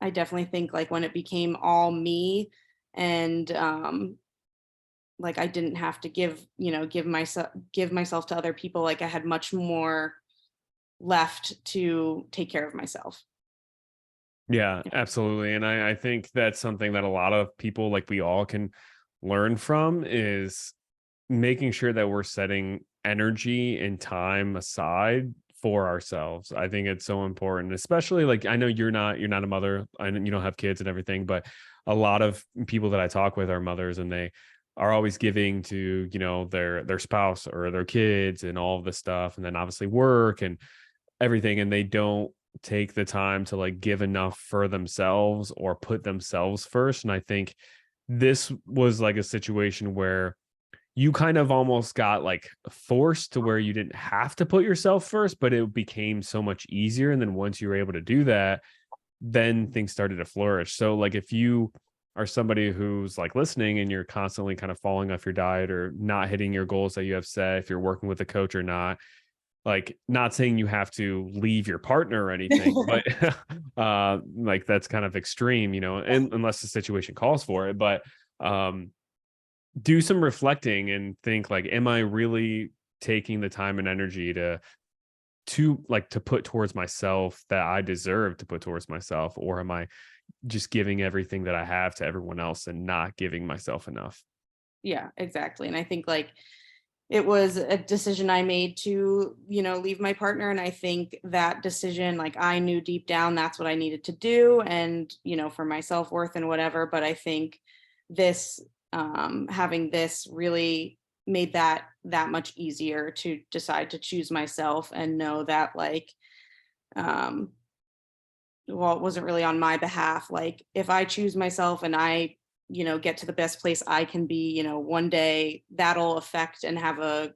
I definitely think like when it became all me, and like I didn't have to give myself to other people, like I had much more left to take care of myself. Yeah, absolutely. And I think that's something that a lot of people, like we all can learn from, is making sure that we're setting energy and time aside for ourselves. I think it's so important, especially like I know you're not a mother, and you don't have kids and everything, but a lot of people that I talk with are mothers, and they are always giving to, their spouse or their kids and all of this stuff, and then obviously work and everything, and they don't take the time to like give enough for themselves or put themselves first. And I think this was like a situation where you kind of almost got like forced to where you didn't have to put yourself first, but it became so much easier. And then once you were able to do that, then things started to flourish. So like if you are somebody who's like listening and you're constantly kind of falling off your diet or not hitting your goals that you have set, if you're working with a coach or not, like not saying you have to leave your partner or anything, but like that's kind of extreme, and unless the situation calls for it. But um do some reflecting and think like, am I really taking the time and energy to put towards myself that I deserve to put towards myself, or am I just giving everything that I have to everyone else and not giving myself enough? Yeah, exactly. And I think like it was a decision I made to, leave my partner. And I think that decision, like I knew deep down that's what I needed to do, and, for my self worth and whatever. But I think this, having this really made that much easier to decide to choose myself and know that like, um, well, it wasn't really on my behalf. Like if I choose myself and I, get to the best place I can be, one day that'll affect and have a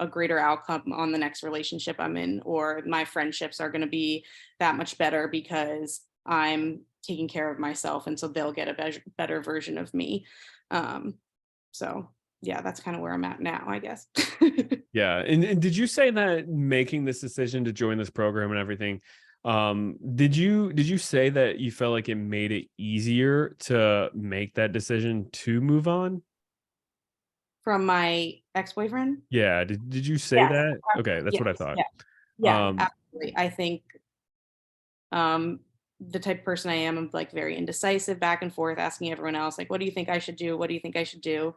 greater outcome on the next relationship I'm in, or my friendships are going to be that much better because I'm taking care of myself, and so they'll get a better version of me. Um, so yeah, that's kind of where I'm at now, I guess. Yeah. And did you say that making this decision to join this program and everything, did you say that you felt like it made it easier to make that decision to move on? From my ex-boyfriend? Yeah. Did you say Yes. that? Okay, that's Yes. what I thought. Yeah. Yeah, Um, absolutely. I think um the type of person I am, I'm like very indecisive, back and forth, asking everyone else, like, what do you think I should do? What do you think I should do?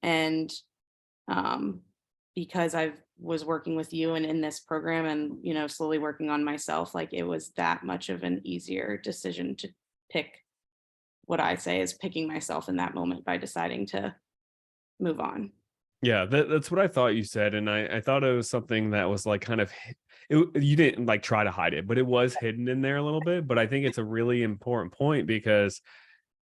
And um because I was working with you and in this program and, slowly working on myself, like it was that much of an easier decision to pick what I say is picking myself in that moment by deciding to move on. Yeah, that's what I thought you said, and I thought it was something that was like kind of you didn't like try to hide it, but it was hidden in there a little bit. But I think it's a really important point because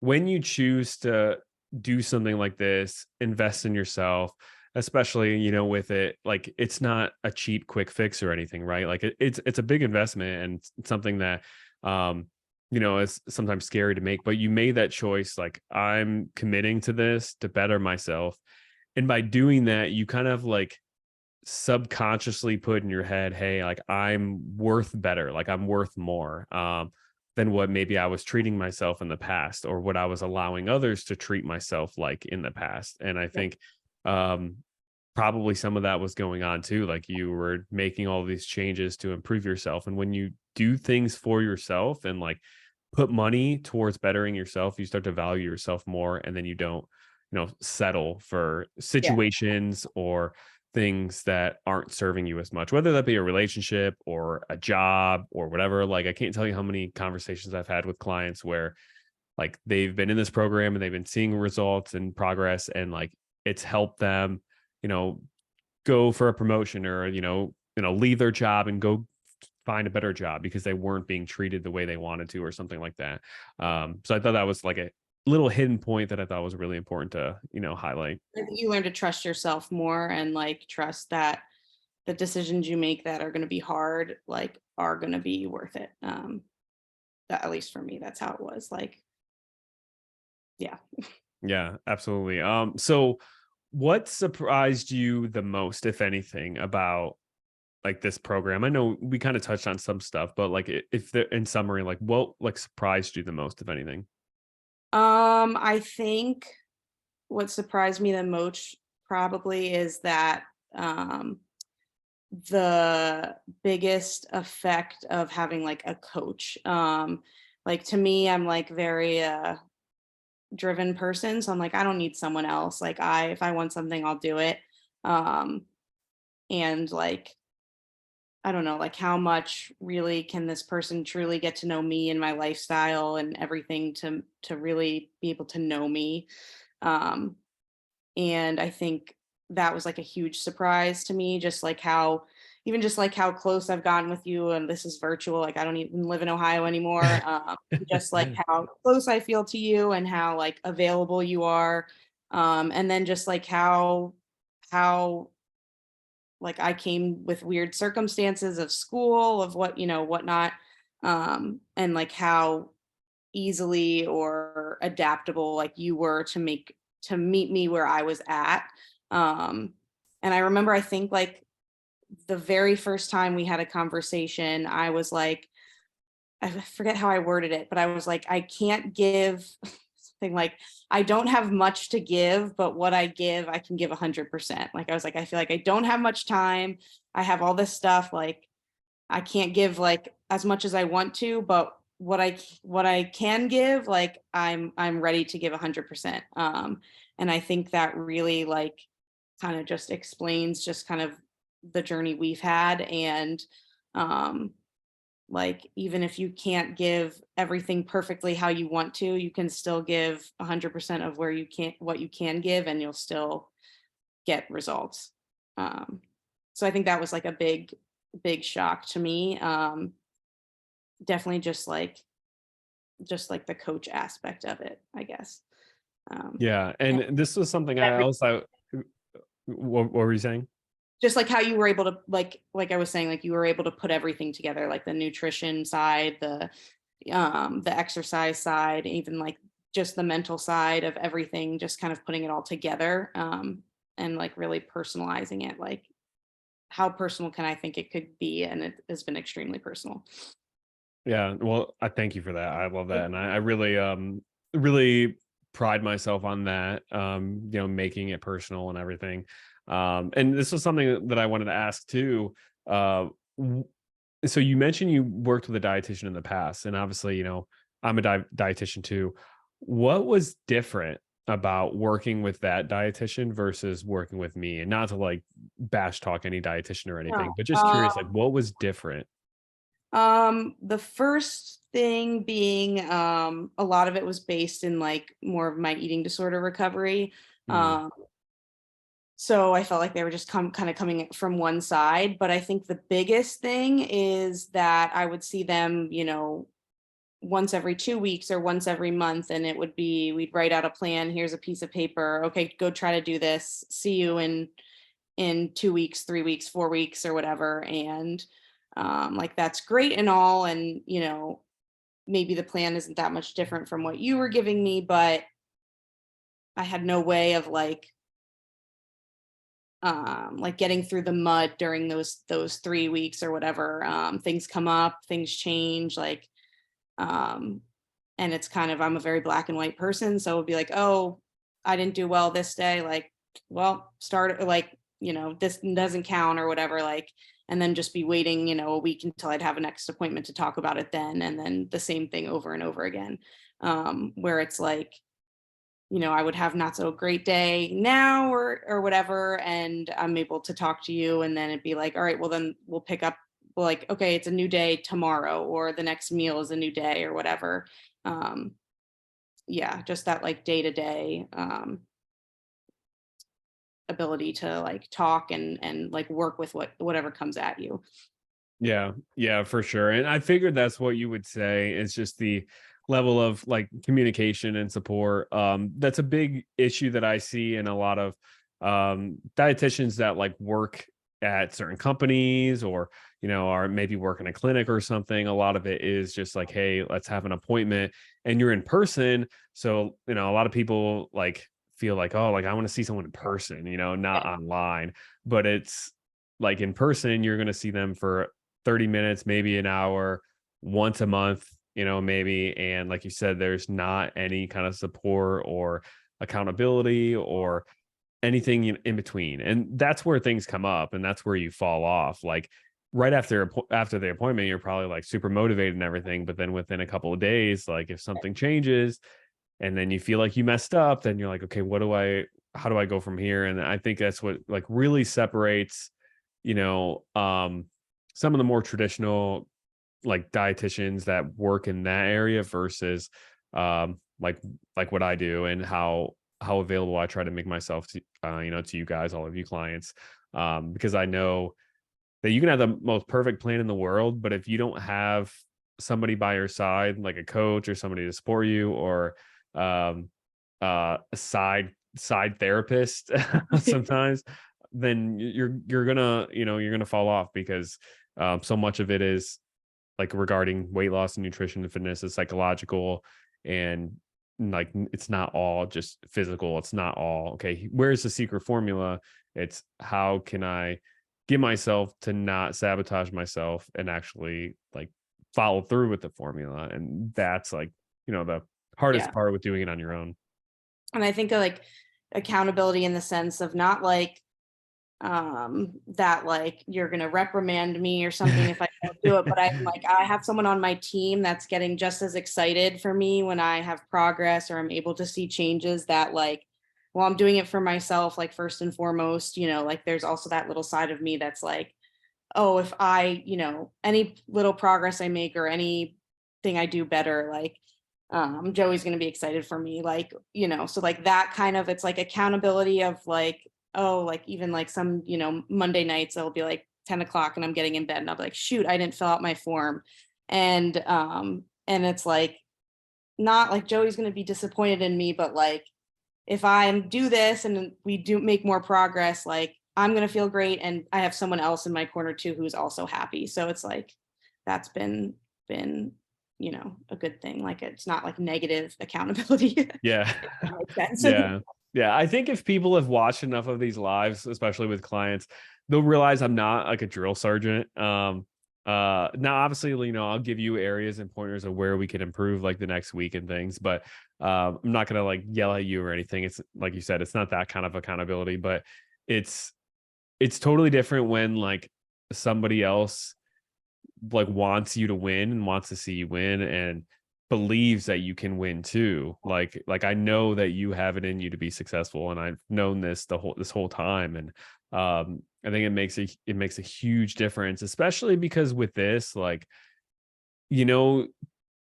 when you choose to do something like this, invest in yourself, especially with it, like it's not a cheap quick fix or anything, right? Like it's a big investment and it's something that um is sometimes scary to make. But you made that choice, like I'm committing to this to better myself, and by doing that, you kind of like subconsciously put in your head, hey, like I'm worth better, like I'm worth more than what maybe I was treating myself in the past or what I was allowing others to treat myself like in the past. And I Yeah. think um, probably some of that was going on too. Like you were making all these changes to improve yourself. And when you do things for yourself and like put money towards bettering yourself, you start to value yourself more. And then you don't, settle for Yeah. situations or things that aren't serving you as much, whether that be a relationship or a job or whatever. Like, I can't tell you how many conversations I've had with clients where like they've been in this program and they've been seeing results and progress and like it's helped them, you know, go for a promotion or, leave their job and go find a better job because they weren't being treated the way they wanted to or something like that. So I thought that was like a little hidden point that I thought was really important to, highlight. I think you learn to trust yourself more and like trust that the decisions you make that are going to be hard, like are going to be worth it. That, at least for me, that's how it was. Like, yeah. Yeah, absolutely. So what surprised you the most, if anything, about like this program? I know we kind of touched on some stuff, but like if the in summary, like what like surprised you the most, if anything? I think what surprised me the most probably is that um the biggest effect of having like a coach. Like to me, I'm like very driven person. So I'm like, I don't need someone else. Like if I want something, I'll do it. Um, and like, I don't know, like how much really can this person truly get to know me and my lifestyle and everything to really be able to know me. Um, and I think that was like a huge surprise to me, just like how even just like how close I've gotten with you, and this is virtual, like I don't even live in Ohio anymore. Just like how close I feel to you and how like available you are. And then just like how like I came with weird circumstances of school, of whatnot. And like how easily or adaptable like you were to meet me where I was at. Um, and I remember, I think like the very first time we had a conversation, I was like, I forget how I worded it, but I was like, I can't give something like, I don't have much to give, but what I give, I can give 100%. Like I was like, I feel like I don't have much time. I have all this stuff. Like I can't give like as much as I want to, but what I can give, like I'm ready to give 100%. And I think that really like kind of just explains just kind of the journey we've had. And um like even if you can't give everything perfectly how you want to, you can still give 100% of where you can't what you can give, and you'll still get results. Um, so I think that was like a big shock to me. Definitely just like the coach aspect of it, I guess. Um, Yeah, and and this was something that I re- also. What were you saying? just like how you were able to like I was saying, like you were able to put everything together, like the nutrition side, the the exercise side, even like just the mental side of everything, just kind of putting it all together, and like really personalizing it. Like, how personal can I think it could be? And it has been extremely personal. Yeah, well, I thank you for that. I love that, and I really, really pride myself on that. Making it personal and everything. And this was something that I wanted to ask too. W- so you mentioned you worked with a dietitian in the past, and obviously, I'm a dietitian too. What was different about working with that dietitian versus working with me? And not to like bash talk any dietitian or No. anything, but just curious, like what was different? The first thing being, a lot of it was based in like more of my eating disorder recovery. Mm, Um, so I felt like they were just kind of coming from one side. But I think the biggest thing is that I would see them, once every 2 weeks or once every month. And it would be, we'd write out a plan. Here's a piece of paper. Okay, go try to do this. See you in 2 weeks, 3 weeks, 4 weeks, or whatever. And like, that's great and all. And, maybe the plan isn't that much different from what you were giving me, but I had no way of like getting through the mud during those 3 weeks or whatever. Things come up, things change, like, um, and it's kind of, I'm a very black and white person, so it would be like, oh, I didn't do well this day, like, well, start like, this doesn't count or whatever, like, and then just be waiting, a week until I'd have a next appointment to talk about it then, and then the same thing over and over again. Where it's like, I would have not so great day now or whatever, and I'm able to talk to you, and then it'd be like, all right, well then we'll pick up, like, okay, it's a new day tomorrow, or the next meal is a new day or whatever. Um, yeah, just that like day to day ability to like talk and like work with whatever comes at you. yeah, yeah, for sure. And I figured that's what you would say. It's just the level of like communication and support. That's a big issue that I see in a lot of dietitians that like work at certain companies or are maybe work in a clinic or something. A lot of it is just like, hey, let's have an appointment, and you're in person. So a lot of people like feel like, oh, like I want to see someone in person, not online. But it's like in person, you're going to see them for 30 minutes, maybe an hour, once a month, maybe. And like you said, there's not any kind of support or accountability or anything in between. And that's where things come up and that's where you fall off. Like right after the appointment, you're probably like super motivated and everything. But then within a couple of days, like if something changes and then you feel like you messed up, then you're like, okay, how do I go from here? And I think that's what like really separates, you know, um, some of the more traditional like dietitians that work in that area versus um like like what I do and how available I try to make myself to to you guys, all of you clients. Because I know that you can have the most perfect plan in the world, but if you don't have somebody by your side, like a coach or somebody to support you, or um, a side therapist, sometimes, then you're gonna you're gonna fall off because so much of it is like regarding weight loss and nutrition and fitness is psychological and like it's not all just physical. It's not all okay. Where's the secret formula? It's how can I get myself to not sabotage myself and actually like follow through with the formula. And that's like, the hardest Yeah. part with doing it on your own. And I think like accountability in the sense of not like, that like you're gonna reprimand me or something if I don't do it, but I'm like, I have someone on my team that's getting just as excited for me when I have progress or I'm able to see changes, that like, well, I'm doing it for myself, like first and foremost, like there's also that little side of me that's like, oh, if I, any little progress I make or anything I do better, like, Joey's going to be excited for me. Like, so like that kind of, it's like accountability of like, oh, like even like some, Monday nights, it'll be like 10 o'clock and I'm getting in bed and I'll be like, shoot, I didn't fill out my form. And it's like, not like Joey's going to be disappointed in me, but like, if I do this and we do make more progress, like I'm gonna feel great, and I have someone else in my corner too who's also happy. So it's like that's been a good thing. Like it's not like negative accountability. Yeah. If that makes sense. Yeah. Yeah. I think if people have watched enough of these lives, especially with clients, they'll realize I'm not like a drill sergeant. Now obviously, I'll give you areas and pointers of where we can improve like the next week and things, but I'm not gonna like yell at you or anything. It's like you said, it's not that kind of accountability, but it's it's totally different when like somebody else like wants you to win and wants to see you win and believes that you can win too. Like I know that you have it in you to be successful, and I've known this whole time. And I think it makes a huge difference, especially because with this, like, you know,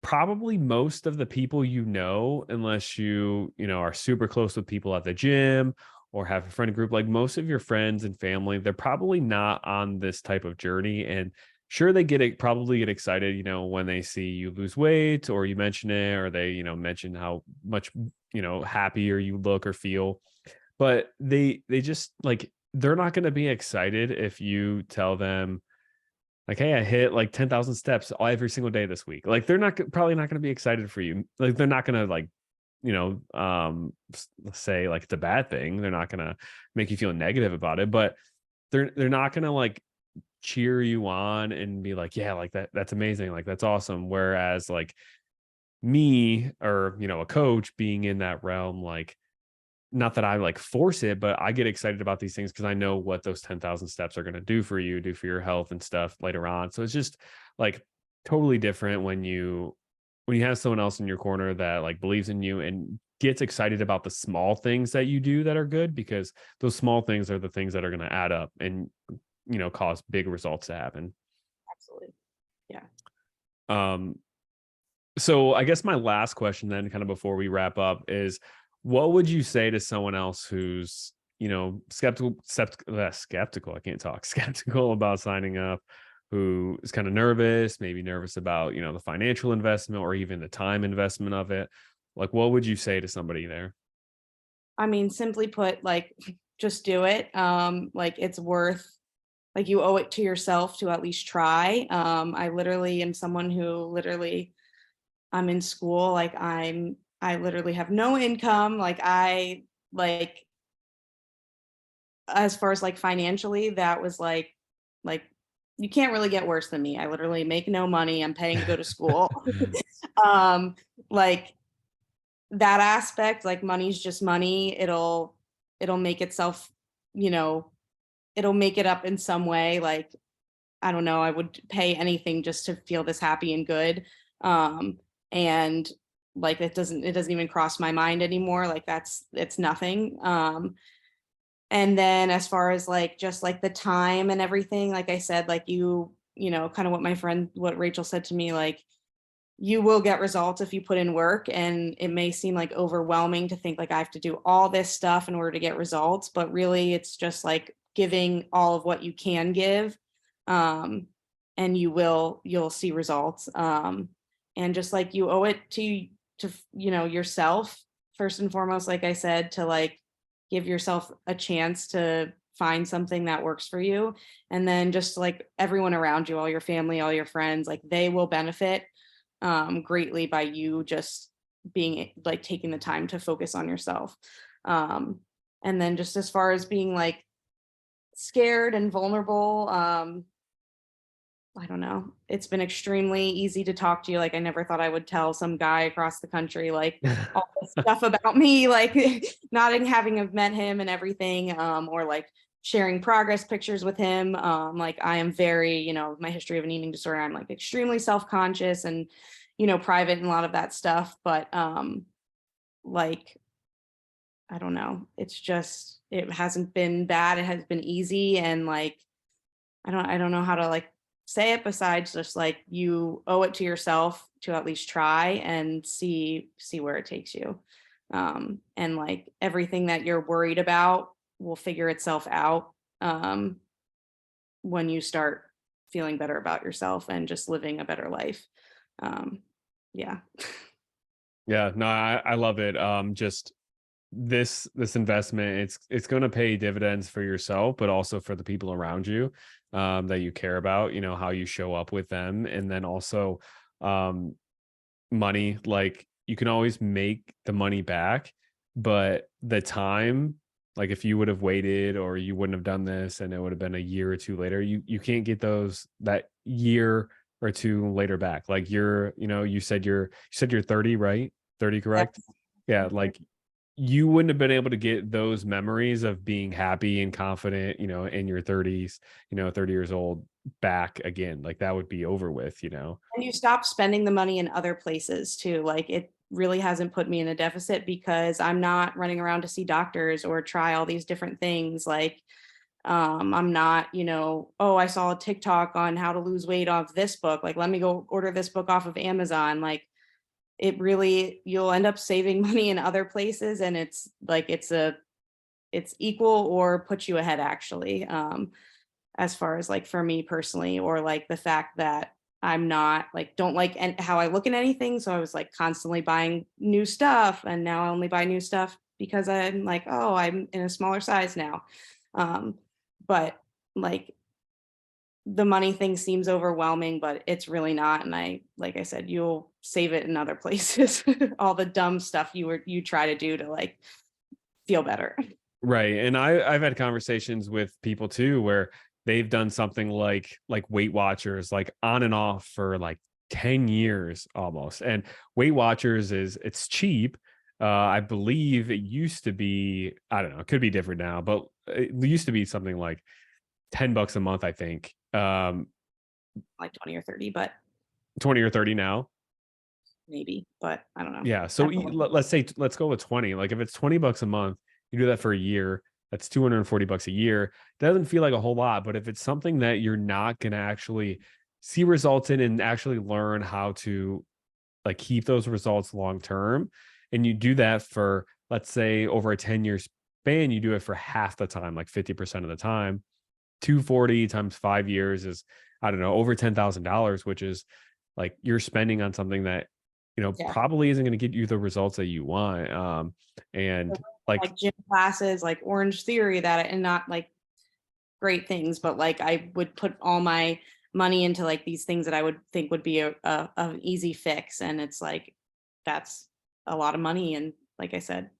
probably most of the people, unless are super close with people at the gym or have a friend group, like most of your friends and family, they're probably not on this type of journey. And sure, they probably get excited, when they see you lose weight or you mention it, or they, mention how much, happier you look or feel. But they just like, they're not going to be excited if you tell them, like, hey, I hit like 10,000 steps every single day this week. Like, they're probably not going to be excited for you. Like, they're not going to like, say like it's a bad thing. They're not going to make you feel negative about it, but they're not going to like cheer you on and be like, yeah, like that's amazing. Like, that's awesome. Whereas like me or, a coach being in that realm, like, not that I like force it, but I get excited about these things because I know what those 10,000 steps are going to do for you, do for your health and stuff later on. So it's just like totally different when you have someone else in your corner that like believes in you and gets excited about the small things that you do that are good, because those small things are the things that are going to add up and cause big results to happen. Absolutely. Yeah. Um so I guess my last question then, kind of before we wrap up, is what would you say to someone else who's, skeptical, I can't talk, skeptical about signing up, who is kind of nervous, maybe nervous about, the financial investment or even the time investment of it. Like, what would you say to somebody there? I mean, simply put, like, just do it. Like it's worth, like you owe it to yourself to at least try. I literally am someone who literally I'm in school, like I literally have no income. Like as far as like financially, that was like you can't really get worse than me. I literally make no money. I'm paying to go to school. um like that aspect, like money's just money. It'll make itself, you know, it'll make it up in some way. Like, I don't know, I would pay anything just to feel this happy and good. And like it doesn't even cross my mind anymore. Like it's nothing. And then as far as like just like the time and everything, like I said, like kind of what Rachel said to me, like you will get results if you put in work. And it may seem like overwhelming to think like I have to do all this stuff in order to get results, but really it's just like giving all of what you can give. um, and you'll see results. And just like you owe it to yourself first and foremost, like I said, to like give yourself a chance to find something that works for you. And then just like everyone around you, all your family, all your friends, like they will benefit greatly by you just being like taking the time to focus on yourself. Um, and then just as far as being like scared and vulnerable, I don't know. It's been extremely easy to talk to you. Like I never thought I would tell some guy across the country like all this stuff about me, like not having have met him and everything, or like sharing progress pictures with him. Like I am very, my history of an eating disorder, I'm like extremely self-conscious and, private and a lot of that stuff. But like I don't know. It's just it hasn't been bad. It has been easy. And like I don't know how to like say it besides just like you owe it to yourself to at least try and see where it takes you. And like everything that you're worried about will figure itself out um when you start feeling better about yourself and just living a better life. Um yeah. Yeah, no, I love it. Just this investment, it's going to pay dividends for yourself, but also for the people around you, that you care about. How you show up with them, and then also, um, money, like you can always make the money back, but the time, like if you would have waited or you wouldn't have done this and it would have been a year or two later, you can't get those that year or two later back. Like you said you're 30, right? 30, correct? Yes. Yeah, like you wouldn't have been able to get those memories of being happy and confident, in your 30s, 30 years old back again. Like that would be over with. And you stop spending the money in other places too. Like it really hasn't put me in a deficit because I'm not running around to see doctors or try all these different things. Like I'm not, oh, I saw a TikTok on how to lose weight off this book. Like, let me go order this book off of Amazon. Like it really, you'll end up saving money in other places. And it's like, it's equal or puts you ahead actually. As far as like for me personally, or like the fact that I'm not like don't like how I look at anything. So I was like constantly buying new stuff, and now I only buy new stuff because I'm like, oh, I'm in a smaller size now. Um, but like the money thing seems overwhelming, but it's really not. And like I said, you'll save it in other places. All the dumb stuff you try to do to like feel better. Right. And I've had conversations with people too where they've done something like Weight Watchers, like on and off for like 10 years almost. And Weight Watchers it's cheap. I believe it used to be, I don't know, it could be different now, but it used to be something like $10 a month, I think. Like 20 or 30, but 20 or 30 now. maybe, but I don't know. Yeah. I So don't know. let's go with 20. Like if it's $20 a month, you do that for a year, that's $240 a year. Doesn't feel like a whole lot, but if it's something that you're not going to actually see results in and actually learn how to like keep those results long term, and you do that for, let's say, over a 10-year span, you do it for half the time, like 50% of the time, 240 times 5 years is, I don't know, over $10,000, which is like you're spending on something that, Yeah. probably isn't going to get you the results that you want. And like, Like gym classes, like Orange Theory and not like great things, but like I would put all my money into like these things that I would think would be a easy fix. And it's like, that's a lot of money. And like I said,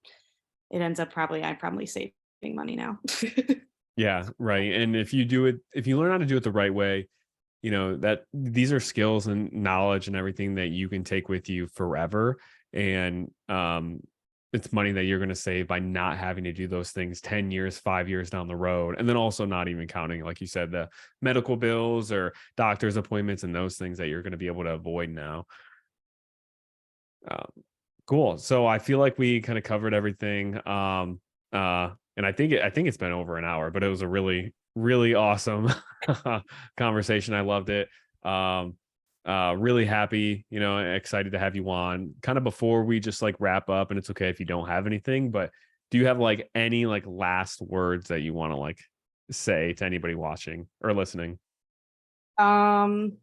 it ends up I'm probably saving money now. yeah, right. And if you learn how to do it the right way, that these are skills and knowledge and everything that you can take with you forever. And it's money that you're going to save by not having to do those things 10 years, 5 years down the road. And then also not even counting, like you said, the medical bills or doctor's appointments and those things that you're going to be able to avoid now. um, cool. So I feel like we kind of covered everything. And I think it's been over an hour, but it was a really, really awesome conversation. I loved it. Um, really happy, excited to have you on. Kind of before we just like wrap up, and it's okay if you don't have anything, but do you have like any like last words that you want to like say to anybody watching or listening? um,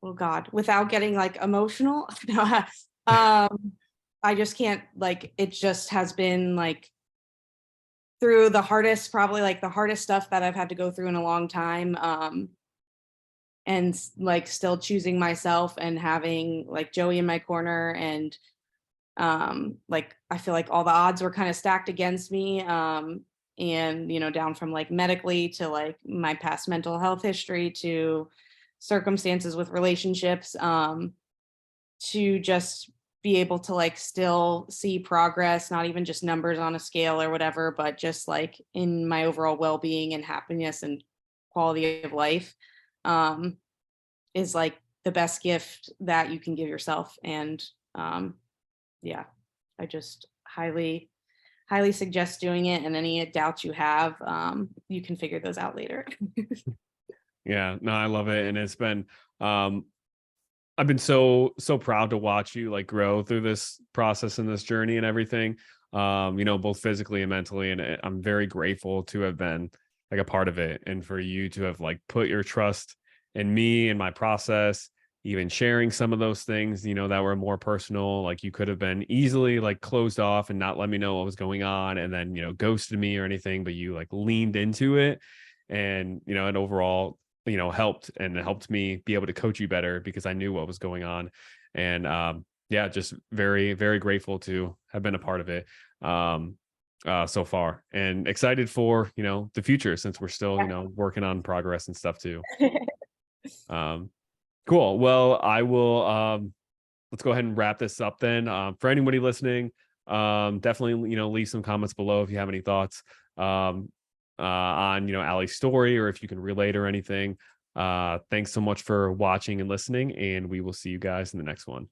oh God, without getting like emotional. No, I just can't like it just has been like through the hardest, probably like the hardest stuff that I've had to go through in a long time. And like still choosing myself and having like Joey in my corner, and like I feel like all the odds were kind of stacked against me. And down from like medically to like my past mental health history to circumstances with relationships, to just be able to like still see progress, not even just numbers on a scale or whatever, but just like in my overall well-being and happiness and quality of life, um, is like the best gift that you can give yourself. And yeah, I just highly suggest doing it. And any doubts you have, you can figure those out later. Yeah, no, I love it. And it's been, um, I've been so proud to watch you like grow through this process and this journey and everything. Both physically and mentally. And I'm very grateful to have been like a part of it, and for you to have like put your trust in me and my process, even sharing some of those things, that were more personal. Like you could have been easily like closed off and not let me know what was going on, and then, ghosted me or anything, but you like leaned into it. And, and overall, helped, and it helped me be able to coach you better because I knew what was going on. And yeah, just very, very grateful to have been a part of it so far, and excited for, the future, since we're still, working on progress and stuff too. Um, cool. Well, I will let's go ahead and wrap this up then. For anybody listening, definitely, leave some comments below if you have any thoughts on, Allie's story, or if you can relate or anything. Thanks so much for watching and listening, and we will see you guys in the next one.